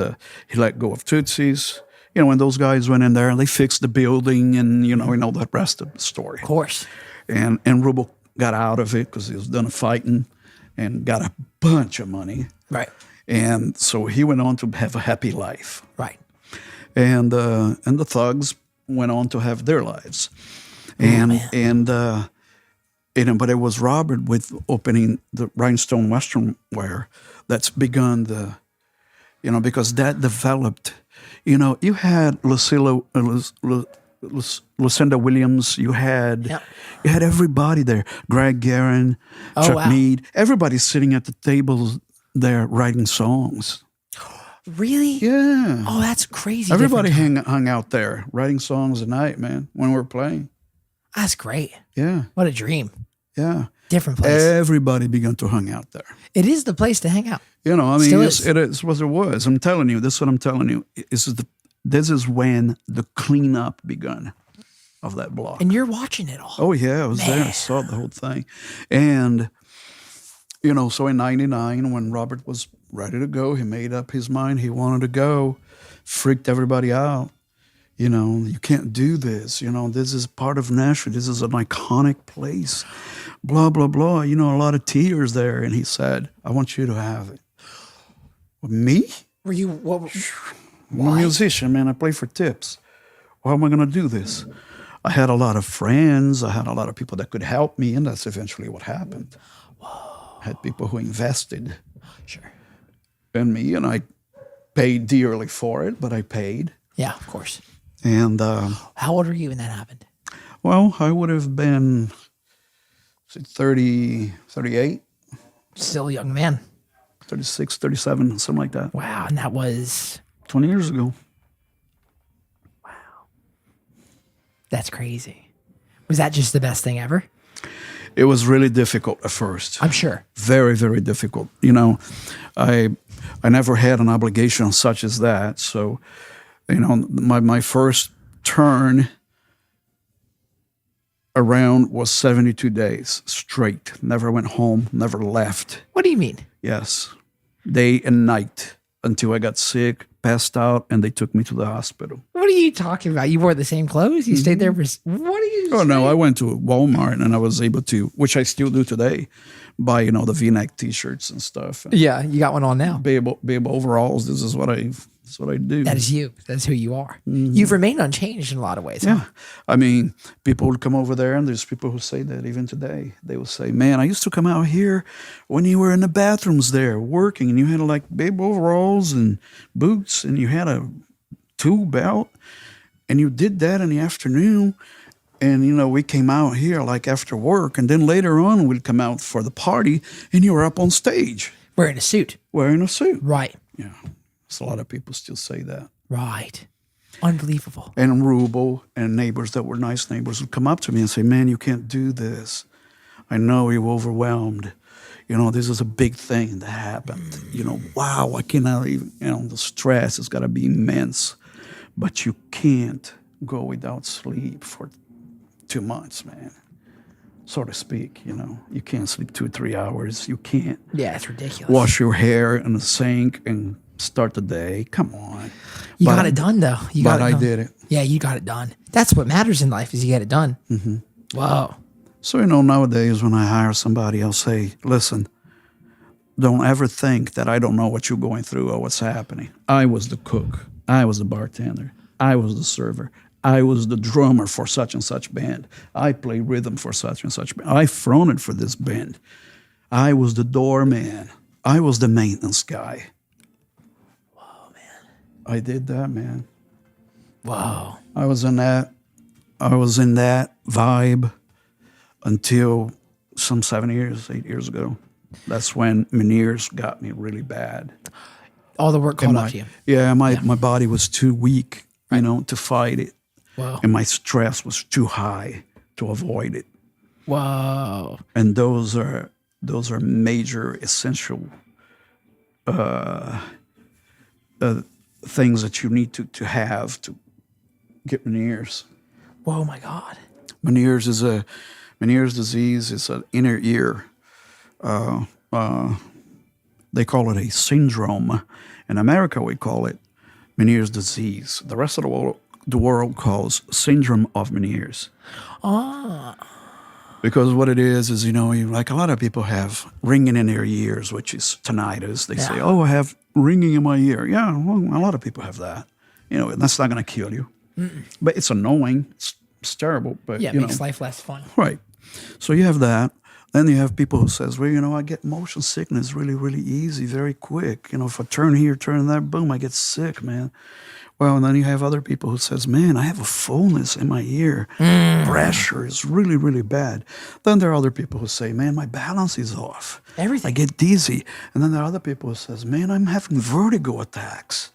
he let go of Tootsie's. When those guys went in there and they fixed the building, and we know the rest of the story. Of course. And Rubel got out of it because he was done fighting and got a bunch of money. Right. And so he went on to have a happy life. Right. And the thugs went on to have their lives. But it was Robert with opening the Rhinestone Western Wear that's begun because that developed. You had Lucinda Williams. You had everybody there. Greg Guerin, Chuck Mead. Everybody sitting at the tables there writing songs. Really? Yeah. Oh, that's crazy. Everybody hung out there writing songs at night, man, when we were playing. That's great. Yeah. What a dream. Yeah. Different place. Everybody began to hang out there. It is the place to hang out. It is what it was. I'm telling you, this is what I'm telling you. This is when the cleanup begun of that block. And you're watching it all. Oh, yeah, I was there. I saw the whole thing. And, so in 99, when Robert was ready to go, he made up his mind. He wanted to go, freaked everybody out. You can't do this. This is part of Nashville. This is an iconic place. Blah, blah, blah. A lot of tears there. And he said, "I want you to have it." Well, me? Were you? I'm a musician, man. I play for tips. How am I going to do this? I had a lot of friends. I had a lot of people that could help me. And that's eventually what happened. Whoa. I had people who invested in me. And I paid dearly for it, but I paid. Yeah, of course. And how old were you when that happened? Well, I would have been 30, 38. Still a young man. 36, 37, something like that. Wow, and that was 20 years ago. Wow. That's crazy. Was that just the best thing ever? It was really difficult at first. I'm sure. Very, very difficult. I never had an obligation such as that. So, my first turn around was 72 days straight. Never went home, never left. What do you mean? Yes. Day and night until I got sick, passed out, and they took me to the hospital. What are you talking about? You wore the same clothes? You stayed there for... What are you saying? No, I went to Walmart and I was able to, which I still do today, buy, the V-neck T-shirts and stuff. And yeah, you got one on now. Babe overalls. This is what I do. That is you. That's who you are. Mm-hmm. You've remained unchanged in a lot of ways. Yeah. Huh? I mean, people would come over there, and there's people who say that even today. They will say, "Man, I used to come out here when you were in the bathrooms there working, and you had like babe overalls and boots, and you had a tool belt, and you did that in the afternoon. And, we came out here like after work, and then later on we'd come out for the party, and you were up on stage. Wearing a suit. Right. Yeah. So a lot of people still say that. Right. Unbelievable. And Rubel and neighbors that were nice neighbors would come up to me and say, "Man, you can't do this. I know you're overwhelmed. This is a big thing that happened. Wow, I cannot even, the stress has got to be immense. But you can't go without sleep for 2 months, man. So to speak, you know. You can't sleep 2-3 hours. You can't Yeah, it's ridiculous. wash your hair in the sink and start the day. Come on. You But got it done, though. You got But it I done. did it. Yeah, you got it done. That's what matters in life is you get it done. Mm-hmm. Whoa. So, you know, nowadays when I hire somebody, I'll say, listen, don't ever think that I don't know what you're going through or what's happening. I was the cook. I was the bartender. I was the server. I was the drummer for such and such band. I play rhythm for such and such band. I fronted for this band. I was the doorman. I was the maintenance guy. Whoa, man. I did that, man. Whoa. I was in that vibe until some 8 years ago. That's when Meniere's got me really bad. All the work caught up to you. Yeah, my body was too weak, you know, to fight it. Whoa. And my stress was too high to avoid it. Whoa. And those are major essential things that you need to have to get Meniere's. Whoa, my God. Meniere's disease is an inner ear. They call it a syndrome. In America, we call it Meniere's disease. The rest of the world calls syndrome of Meniere's. Ah. Because what it is, you know, like a lot of people have ringing in their ears, which is tinnitus. They say, oh, I have ringing in my ear. Yeah, well, a lot of people have that. You know, that's not going to kill you. Mm-mm. But it's annoying. It's terrible. But, yeah, it makes life less fun. Right. So you have that. Then you have people who says, well, you know, I get motion sickness really, really easy, very quick. You know, if I turn here, turn there, boom, I get sick, man. Well, and then you have other people who says, man, I have a fullness in my ear. Pressure is really, really bad. Then there are other people who say, man, my balance is off. Everything. I get dizzy. And then there are other people who says, man, I'm having vertigo attacks.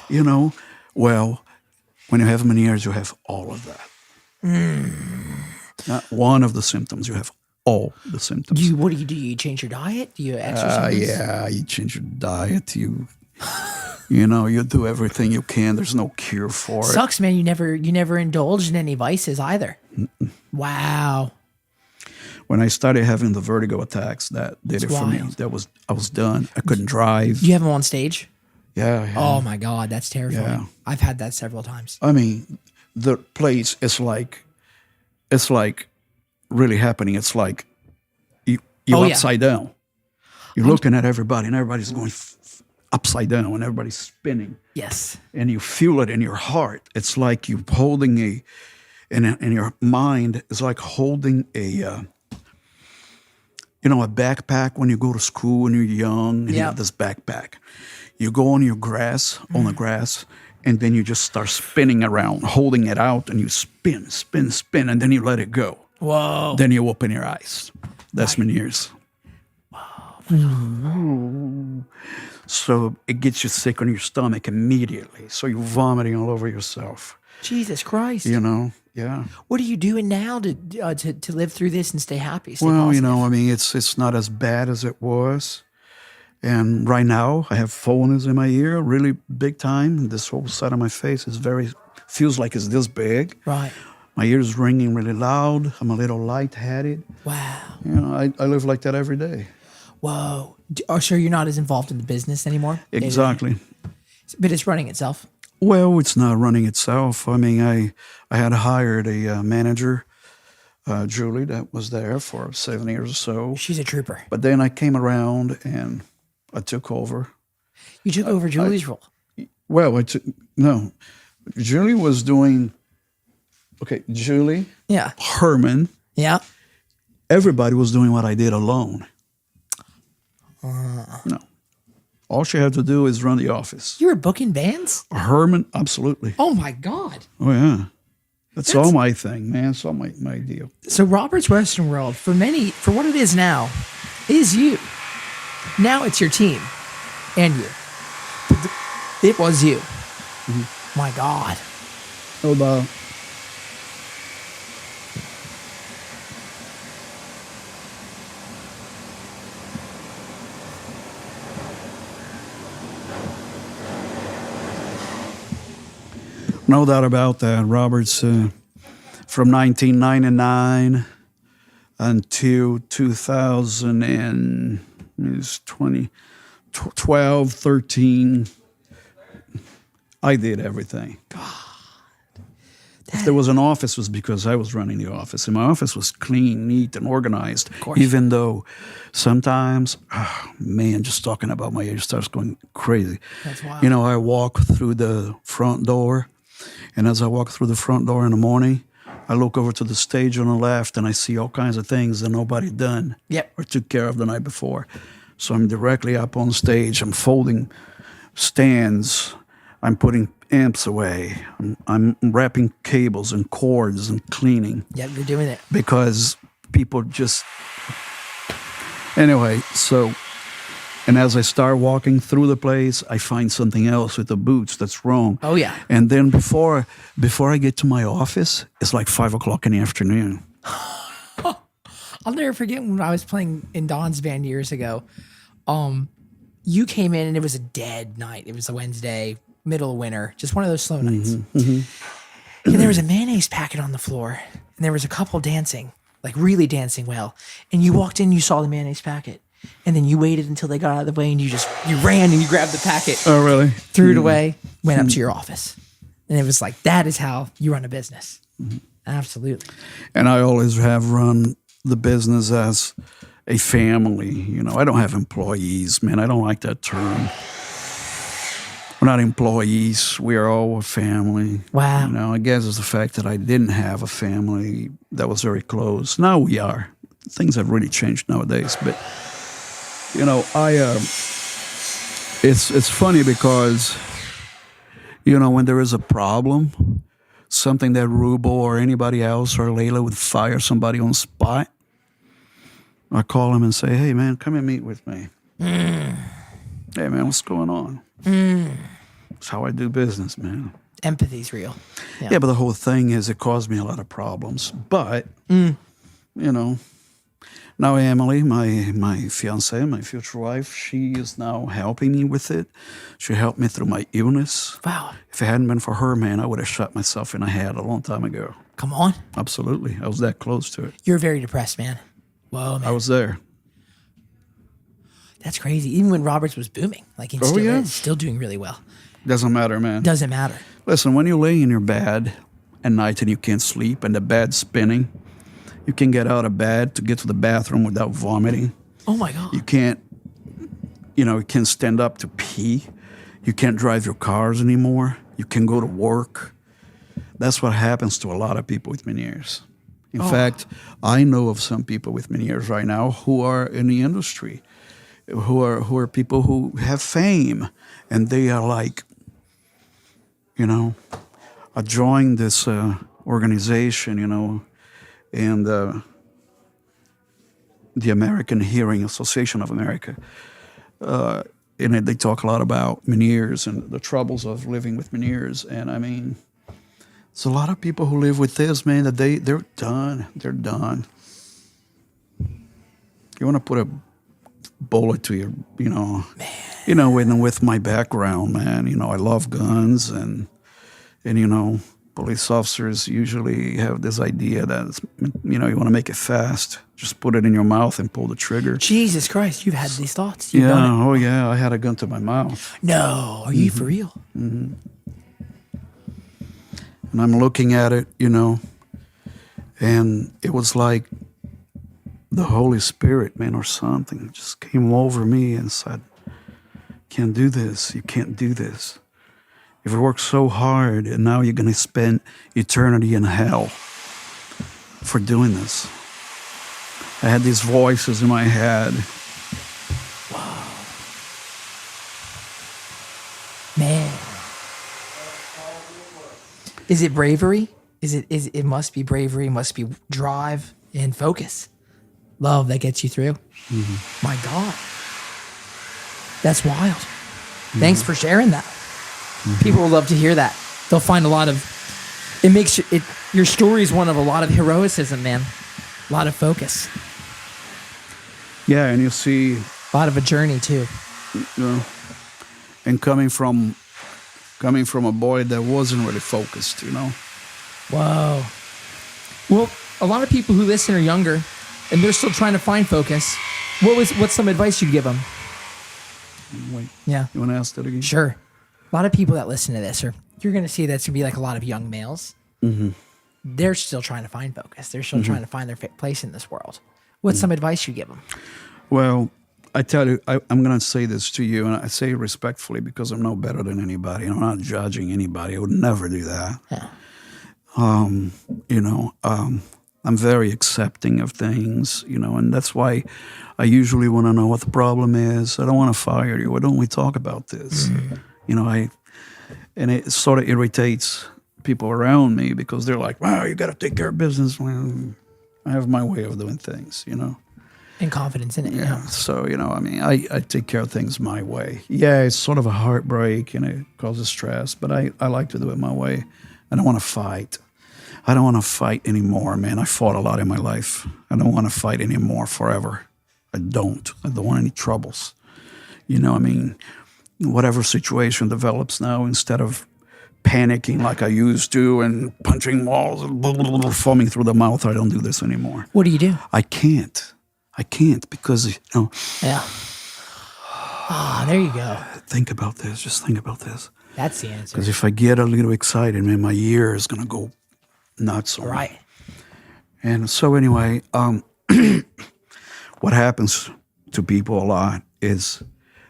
You know, well, when you have Meniere's, you have all of that. Not one of the symptoms, you have all the symptoms. What do? You change your diet? Do you exercise? Yeah, you change your diet. You know, you do everything you can. There's no cure for it. Sucks, man. You never indulged in any vices either. Mm-mm. Wow. When I started having the vertigo attacks, that did it for me. I was done. I couldn't drive. You have them on stage? Yeah. Oh my God, that's terrifying. Yeah. I've had that several times. I mean, the place is like really happening. It's like you're upside down. You're looking at everybody, and everybody's going upside down, and everybody's spinning. Yes. And you feel it in your heart. It's like you're holding in your mind, it's like holding a backpack when you go to school when you're young, and you have this backpack. You go on the grass, and then you just start spinning around, holding it out, and you spin, and then you let it go. Whoa. Then you open your eyes. That's Meniere's. Wow. So it gets you sick on your stomach immediately. So you're vomiting all over yourself. Jesus Christ. You know, yeah. What are you doing now to live through this and stay happy? Stay well, positive? you know, I mean, it's not as bad as it was. And right now, I have fullness in my ear, really big time. This whole side of my face feels like it's this big. Right. My ears ringing really loud. I'm a little lightheaded. Wow. You know, I live like that every day. Whoa. So you're not as involved in the business anymore? Exactly. But it's running itself. Well, it's not running itself. I mean, I had hired a manager, Julie, that was there for 7 years or so. She's a trooper. But then I came around and I took over. You took over Julie's role? Well, no. Julie was doing, Julie, yeah, Herman. Yeah. Everybody was doing what I did alone. No. All she had to do is run the office. You were booking bands? Herman, absolutely. Oh, my God. Oh, yeah. That's all my thing, man. It's all my deal. So Robert's Western World, for what it is now, is you. Now it's your team and you. It was you. Mm-hmm. My God. No doubt. No doubt about that. Robert's from 1999 until 2012, 13. I did everything. If there was an office, it was because I was running the office. And my office was clean, neat, and organized. Of course. Even though sometimes, man, just talking about my age starts going crazy. That's wild. You know, I walk through the front door, and as I walk through the front door in the morning, I look over to the stage on the left, and I see all kinds of things that nobody done Yep. or took care of the night before. So I'm directly up on stage. I'm folding stands. I'm putting amps away. I'm wrapping cables and cords and cleaning Yep, you're doing it. because people just... Anyway, so... And as I start walking through the place, I find something else with the boots that's wrong. Oh, yeah. And then before I get to my office, it's like 5 o'clock in the afternoon. I'll never forget when I was playing in Don's band years ago. You came in and it was a dead night. It was a Wednesday, middle of winter, just one of those slow nights. And there was a mayonnaise packet on the floor, and there was a couple dancing, like really dancing well. And you walked in, you saw the mayonnaise packet, and then you waited until they got out of the way, and you ran and you grabbed the packet, Oh, really? threw it away, went up to your office. And it was like, that is how you run a business. Absolutely. And I always have run the business as a family. You know, I don't have employees, man. I don't like that term. We're not employees. We are all a family. Wow. You know, I guess it's the fact that I didn't have a family that was very close. Now we are. Things have really changed nowadays. But, you know, it's funny because, you know, when there is a problem, something that Rubo or anybody else or Layla would fire somebody on the spot, I call him and say, hey, man, come and meet with me. Hey, man, what's going on? That's how I do business, man. Empathy's real. Yeah, but the whole thing is it caused me a lot of problems. But, you know, now Emily, my fiancée, my future wife, she is now helping me with it. She helped me through my illness. Wow. If it hadn't been for her, man, I would have shot myself in the head a long time ago. Come on. Absolutely. I was that close to it. You're very depressed, man. Whoa, man. I was there. That's crazy. Even when Roberts was booming, like he's still doing really well. Doesn't matter, man. Doesn't matter. Listen, when you lay in your bed at night and you can't sleep and the bed's spinning, you can get out of bed to get to the bathroom without vomiting. Oh my God. You can't stand up to pee. You can't drive your cars anymore. You can go to work. That's what happens to a lot of people with Meniere's. In fact, I know of some people with Meniere's right now who are in the industry, who are people who have fame, and they are like, you know, joined this organization, you know, and the American Hearing Association of America. In it, they talk a lot about Meniere's and the troubles of living with Meniere's. And I mean, there's a lot of people who live with this, man, that they're done. They're done. You want to put a bullet to your, you know, you know, with my background, man, you know, I love guns and you know, police officers usually have this idea that, you know, you want to make it fast. Just put it in your mouth and pull the trigger. Jesus Christ, you've had these thoughts. You've done it. Oh yeah, I had a gun to my mouth. No, are you for real? And I'm looking at it, you know, and it was like the Holy Spirit, man, or something just came over me and said, can't do this. You can't do this. You've worked so hard, and now you're going to spend eternity in hell for doing this. I had these voices in my head. Wow. Man. Is it bravery? It must be bravery, must be drive and focus. Love that gets you through. Mm-hmm. My God. That's wild. Mm-hmm. Thanks for sharing that. Mm-hmm. People will love to hear that. They'll find a lot of, it makes it, your story is one of a lot of heroicism, man. A lot of focus. Yeah, and you see, a lot of a journey too. You know, and coming from a boy that wasn't really focused, you know. Whoa. Well, a lot of people who listen are younger, and they're still trying to find focus. What's some advice you'd give them? Wait, Yeah. you want to ask that again? Sure. A lot of people that listen to this you're going to see that's going to be like a lot of young males. Mm-hmm. They're still trying to find focus. They're still trying to find their place in this world. What's some advice you give them? Well, I tell you, I'm going to say this to you, and I say it respectfully because I'm no better than anybody. I'm not judging anybody. I would never do that. Yeah. I'm very accepting of things, and that's why I usually want to know what the problem is. I don't want to fire you. Why don't we talk about this? And it sort of irritates people around me because they're like, wow, you got to take care of business. Well, I have my way of doing things, And confidence in it. Yeah. So, I take care of things my way. Yeah, it's sort of a heartbreak and it causes stress, but I like to do it my way. I don't want to fight. I don't want to fight anymore, man. I fought a lot in my life. I don't want to fight anymore forever. I don't want any troubles. Whatever situation develops now, instead of panicking like I used to and punching walls and foaming through the mouth, I don't do this anymore. What do you do? I can't because, Yeah. There you go. Think about this. Just think about this. That's the answer. Because if I get a little excited, man, my ear is going to go nuts on me. Right. And so anyway, what happens to people a lot is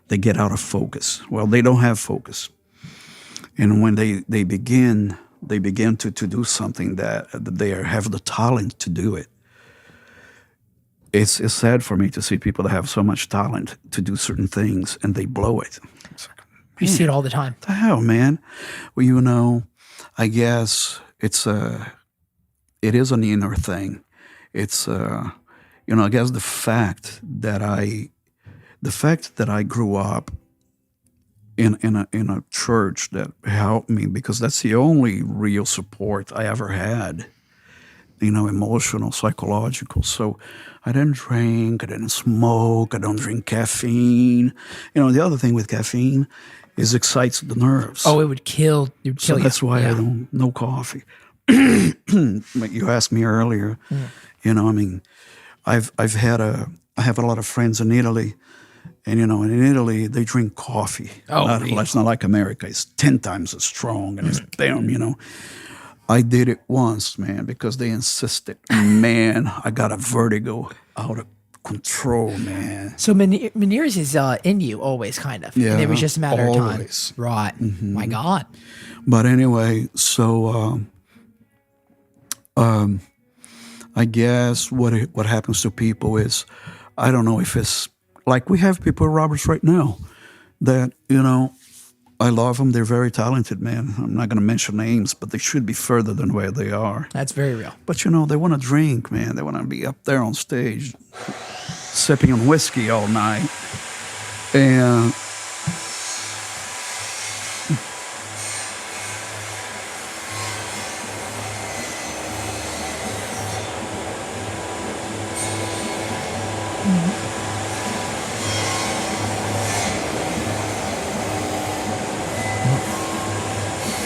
they get out of focus. Well, they don't have focus. And when they begin to do something that they have the talent to do it, it's sad for me to see people that have so much talent to do certain things and they blow it. You see it all the time. What the hell, man? Well, I guess it is an inner thing. It's, I guess the fact that I grew up in a church that helped me, because that's the only real support I ever had, emotional, psychological. So I didn't drink, I didn't smoke, I don't drink caffeine. The other thing with caffeine is excites the nerves. Oh, it would kill you. So that's why I don't, no coffee. But you asked me earlier, I have a lot of friends in Italy, and in Italy they drink coffee. It's not like America. It's 10 times as strong, and it's bam. I did it once, man, because they insisted. Man, I got a vertigo out of control, man. So Meniere's is in you always, kind of. Yeah, and it was just a matter of time. always. Right. Mm-hmm. My God. But anyway, so I guess what happens to people is, I don't know if it's like we have people at Roberts right now that, I love them. They're very talented, man. I'm not going to mention names, but they should be further than where they are. That's very real. But, they want to drink, man. They want to be up there on stage sipping on whiskey all night. And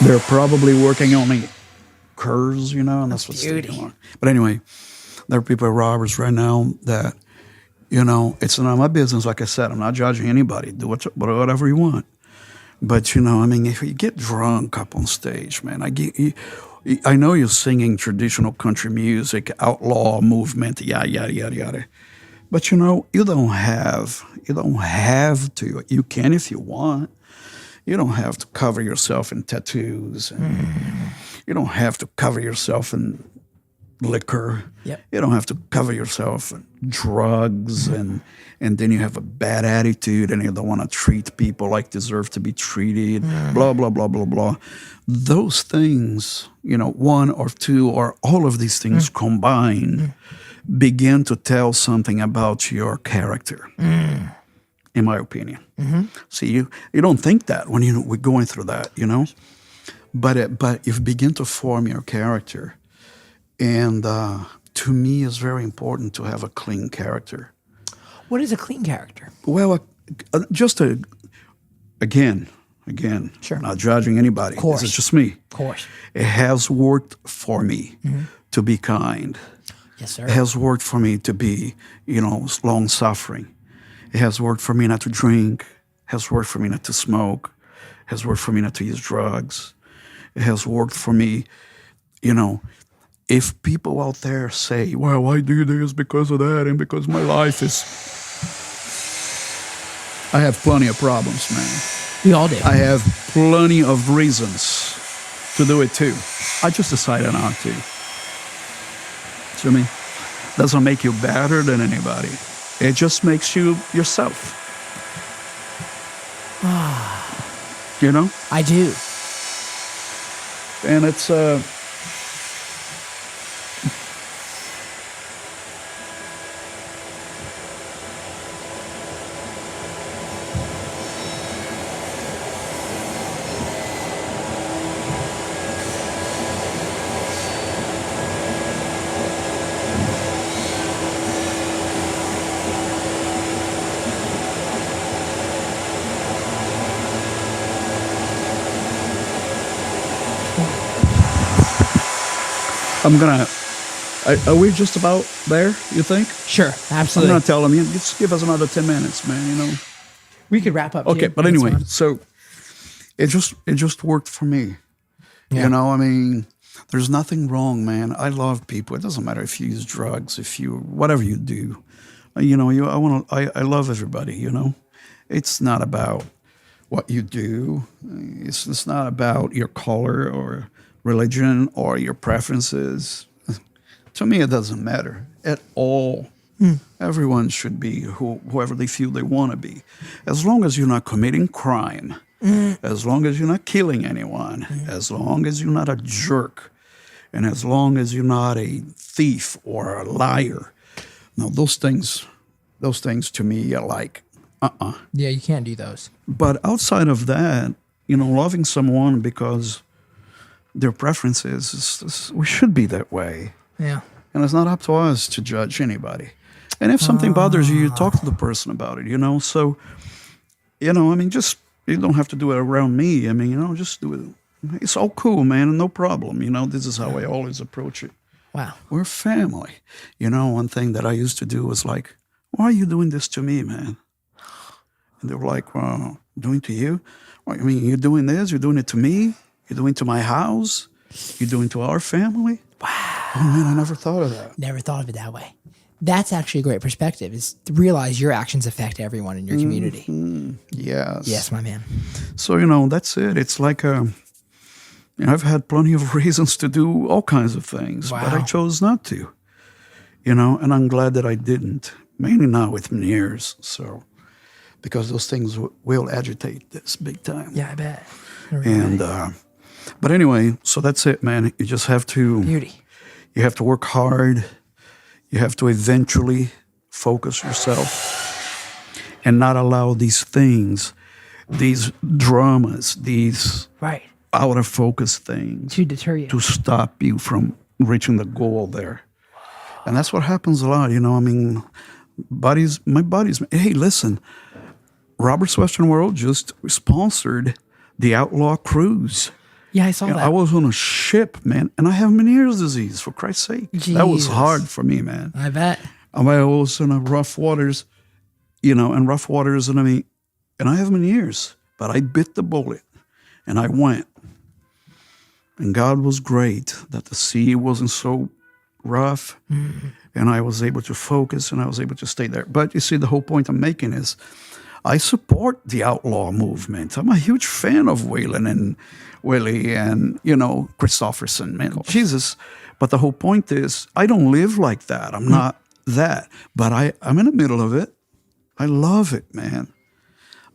they're probably working on the curves, and that's what's taking long. But anyway, there are people at Roberts right now that, it's not my business. Like I said, I'm not judging anybody. Do whatever you want. But, if you get drunk up on stage, man, I know you're singing traditional country music, outlaw movement, yada, yada, yada, yada. But, you don't have to. You can if you want. You don't have to cover yourself in tattoos. And you don't have to cover yourself in liquor. Yep. You don't have to cover yourself in drugs. And then you have a bad attitude and you don't want to treat people like deserve to be treated. Blah, blah, blah, blah, blah. Those things, one or two or all of these things combined begin to tell something about your character. In my opinion. See, you don't think that when we're going through that, But you begin to form your character. And to me, it's very important to have a clean character. What is a clean character? Well, again, sure, not judging anybody. Of course. This is just me. Of course. It has worked for me to be kind. Yes, sir. It has worked for me to be, long suffering. It has worked for me not to drink. It has worked for me not to smoke. It has worked for me not to use drugs. It has worked for me, if people out there say, well, I do this because of that and because my life is... I have plenty of problems, man. We all do. I have plenty of reasons to do it too. I just decided not to. See what I mean? Doesn't make you better than anybody. It just makes you yourself. I do. And it's are we just about there, you think? Sure, I'm absolutely. going to tell them, just give us another 10 minutes, man, We could wrap up. Okay, too. but That's anyway, fine. so it just worked for me. Yeah. There's nothing wrong, man. I love people. It doesn't matter if you use drugs, whatever you do. I love everybody, It's not about what you do. It's not about your color or religion or your preferences. To me, it doesn't matter at all. Everyone should be whoever they feel they want to be. As long as you're not committing crime, as long as you're not killing anyone, as long as you're not a jerk, and as long as you're not a thief or a liar. Now, those things to me are like, Yeah, you can't do those. But outside of that, loving someone because their preferences, we should be that way. Yeah. And it's not up to us to judge anybody. And if something bothers you, you talk to the person about it, So, you don't have to do it around me. Just do it. It's all cool, man, no problem. This is how I always approach it. Wow. We're family. One thing that I used to do was like, why are you doing this to me, man? And they were like, well, doing to you? Well, you're doing this, you're doing it to me, you're doing it to my house, you're doing it to our family. Wow. Oh, man, I never thought of that. Never thought of it that way. That's actually a great perspective, is to realize your actions affect everyone in your community. Yes. Yes, my man. So, that's it. It's like I've had plenty of reasons to do all kinds of things, but I chose not to, and I'm glad that I didn't, mainly not with veneers. So, because those things will agitate this big time. Yeah, I bet. And, but anyway, so that's it, man. You just have to, Beauty. You have to work hard. You have to eventually focus yourself and not allow these things, these dramas, these out of focus things To deter you. to stop you from reaching the goal there. And that's what happens a lot, my buddies, hey, listen, Robert's Western World just sponsored the Outlaw Cruise. Yeah, I saw that. I was on a ship, man, and I have Meniere's disease, for Christ's sake. That was hard for me, man. I bet. I was in rough waters, and I have Meniere's, but I bit the bullet, and I went. And God was great that the sea wasn't so rough, and I was able to focus, and I was able to stay there. But you see, the whole point I'm making is I support the outlaw movement. I'm a huge fan of Waylon and Willie and, Christofferson, man. Jesus. But the whole point is I don't live like that. I'm not that. But I'm in the middle of it. I love it, man.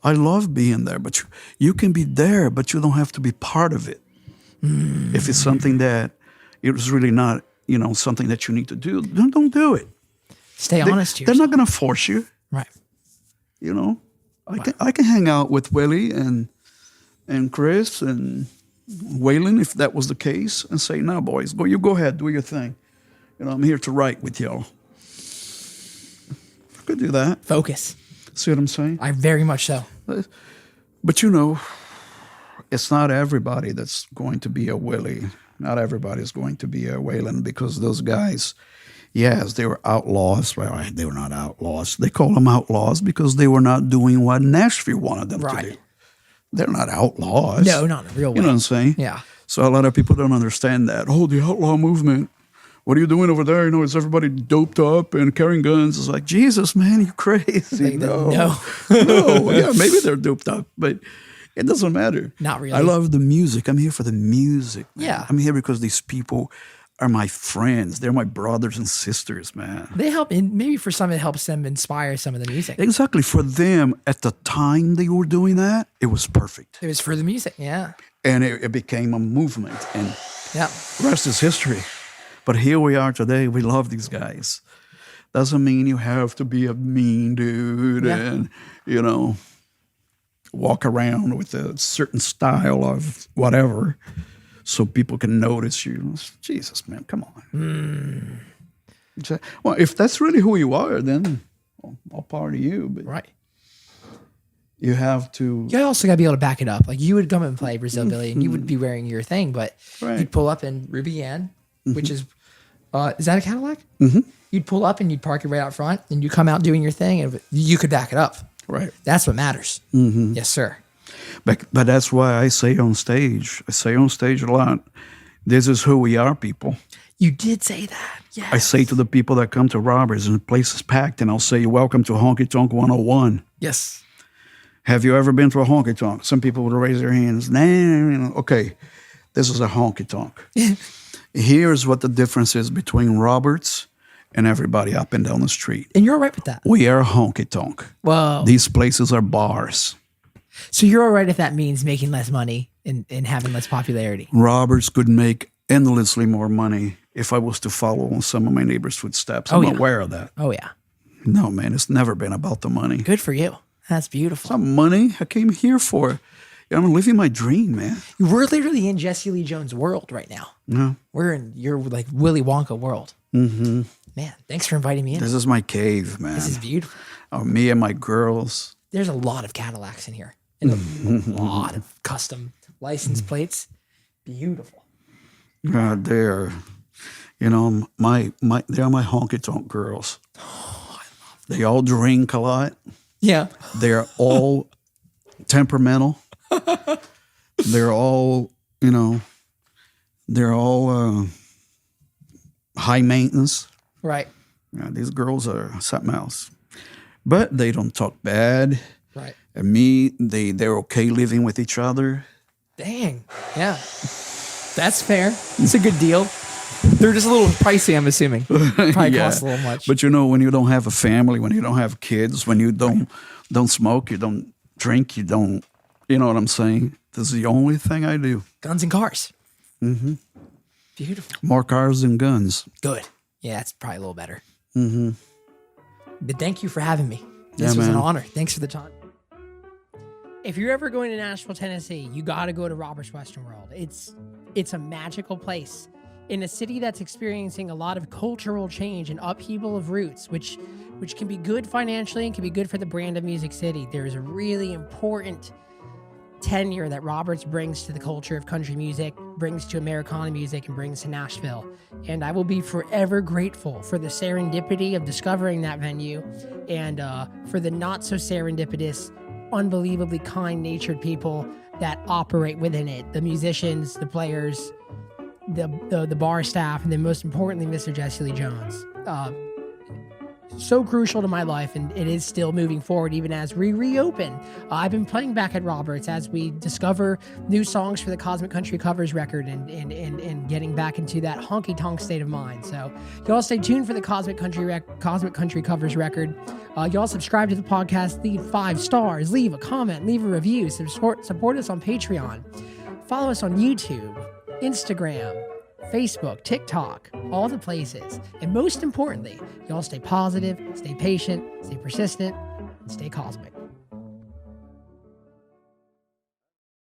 I love being there. But you can be there, but you don't have to be part of it. If it's something that it was really not, something that you need to do, don't do it. Stay honest to They're yourself. not going to force you. Right. I can hang out with Willie and Chris and Waylon if that was the case and say, no, boys, you go ahead, do your thing. I'm here to write with y'all. I could do that. Focus. See what I'm saying? I very much so. But it's not everybody that's going to be a Willie. Not everybody's going to be a Waylon, because those guys, yes, they were outlaws. Well, they were not outlaws. They call them outlaws because they were not doing what Nashville wanted them to do. They're not outlaws. No, not in a real way. You know what I'm saying? Yeah. So a lot of people don't understand that. Oh, the outlaw movement. What are you doing over there? You know, is everybody doped up and carrying guns? It's like, Jesus, man, you crazy. No. No, yeah, maybe they're doped up, but it doesn't matter. Not really. I love the music. I'm here for the music, man. Yeah. I'm here because these people are my friends. They're my brothers and sisters, man. They help, and maybe for some, it helps them inspire some of the music. Exactly. For them, at the time they were doing that, it was perfect. It was for the music, yeah. And it became a movement. And yeah, the rest is history. But here we are today. We love these guys. Doesn't mean you have to be a mean dude and, you know, walk around with a certain style of whatever so people can notice you. Jesus, man, come on. Well, if that's really who you are, then all power to you. But you have to... You also got to be able to back it up. Like, you would come and play Brazil Billy, and you would be wearing your thing, but you'd pull up in Ruby Ann, which is that a Cadillac? Mm-hmm. You'd pull up and you'd park it right out front, and you come out doing your thing, and you could back it up. Right. That's what matters. Mm-hmm. Yes, sir. But that's why I say on stage a lot, this is who we are, people. You did say that. Yes. I say to the people that come to Roberts and the place is packed, and I'll say, welcome to Honky Tonk 101. Yes. Have you ever been to a honky tonk? Some people would raise their hands. Nah, okay, this is a honky tonk. Here's what the difference is between Roberts and everybody up and down the street. And you're all right with that? We are honky tonk. Whoa. These places are bars. So you're all right if that means making less money and having less popularity? Roberts could make endlessly more money if I was to follow on some of my neighbors' footsteps. I'm aware of that. Oh, yeah. No, man, it's never been about the money. Good for you. That's beautiful. It's not money I came here for. I'm living my dream, man. We're literally in Jesse Lee Jones' world right now. No. We're in your like Willy Wonka world. Mm-hmm. Man, thanks for inviting me in. This is my cave, man. This is beautiful. Oh, me and my girls. There's a lot of Cadillacs in here. And a lot of custom license plates. Beautiful. They're, you know, they're my honky tonk girls. Oh, I love them. They all drink a lot. Yeah. They're all temperamental. They're all, you know, they're all high maintenance. Right. These girls are something else. But they don't talk bad. Right. And me, they're okay living with each other. Dang. Yeah. That's fair. It's a good deal. They're just a little pricey, I'm assuming. Probably costs a little much. But you know, when you don't have a family, when you don't have kids, when you don't smoke, you don't drink, you don't, you know what I'm saying? This is the only thing I do. Guns and cars. Mm-hmm. Beautiful. More cars than guns. Good. Yeah, that's probably a little better. Mm-hmm. But thank you for having me. This was an honor. Thanks for the time. If you're ever going to Nashville, Tennessee, you got to go to Roberts Western World. It's a magical place in a city that's experiencing a lot of cultural change and upheaval of roots, which can be good financially and can be good for the brand of Music City. There's a really important tenure that Roberts brings to the culture of country music, brings to Americana music, and brings to Nashville. And I will be forever grateful for the serendipity of discovering that venue and for the not so serendipitous, unbelievably kind-natured people that operate within it. The musicians, the players, the bar staff, and then most importantly, Mr. Jesse Lee Jones. So crucial to my life, and it is still moving forward even as we reopen. I've been playing back at Roberts as we discover new songs for the Cosmic Country Covers record and getting back into that honky tonk state of mind. So y'all stay tuned for the Cosmic Country Covers record. Y'all subscribe to the podcast, leave 5 stars, leave a comment, leave a review, support us on Patreon, follow us on YouTube, Instagram, Facebook, TikTok, all the places. And most importantly, y'all stay positive, stay patient, stay persistent, and stay cosmic.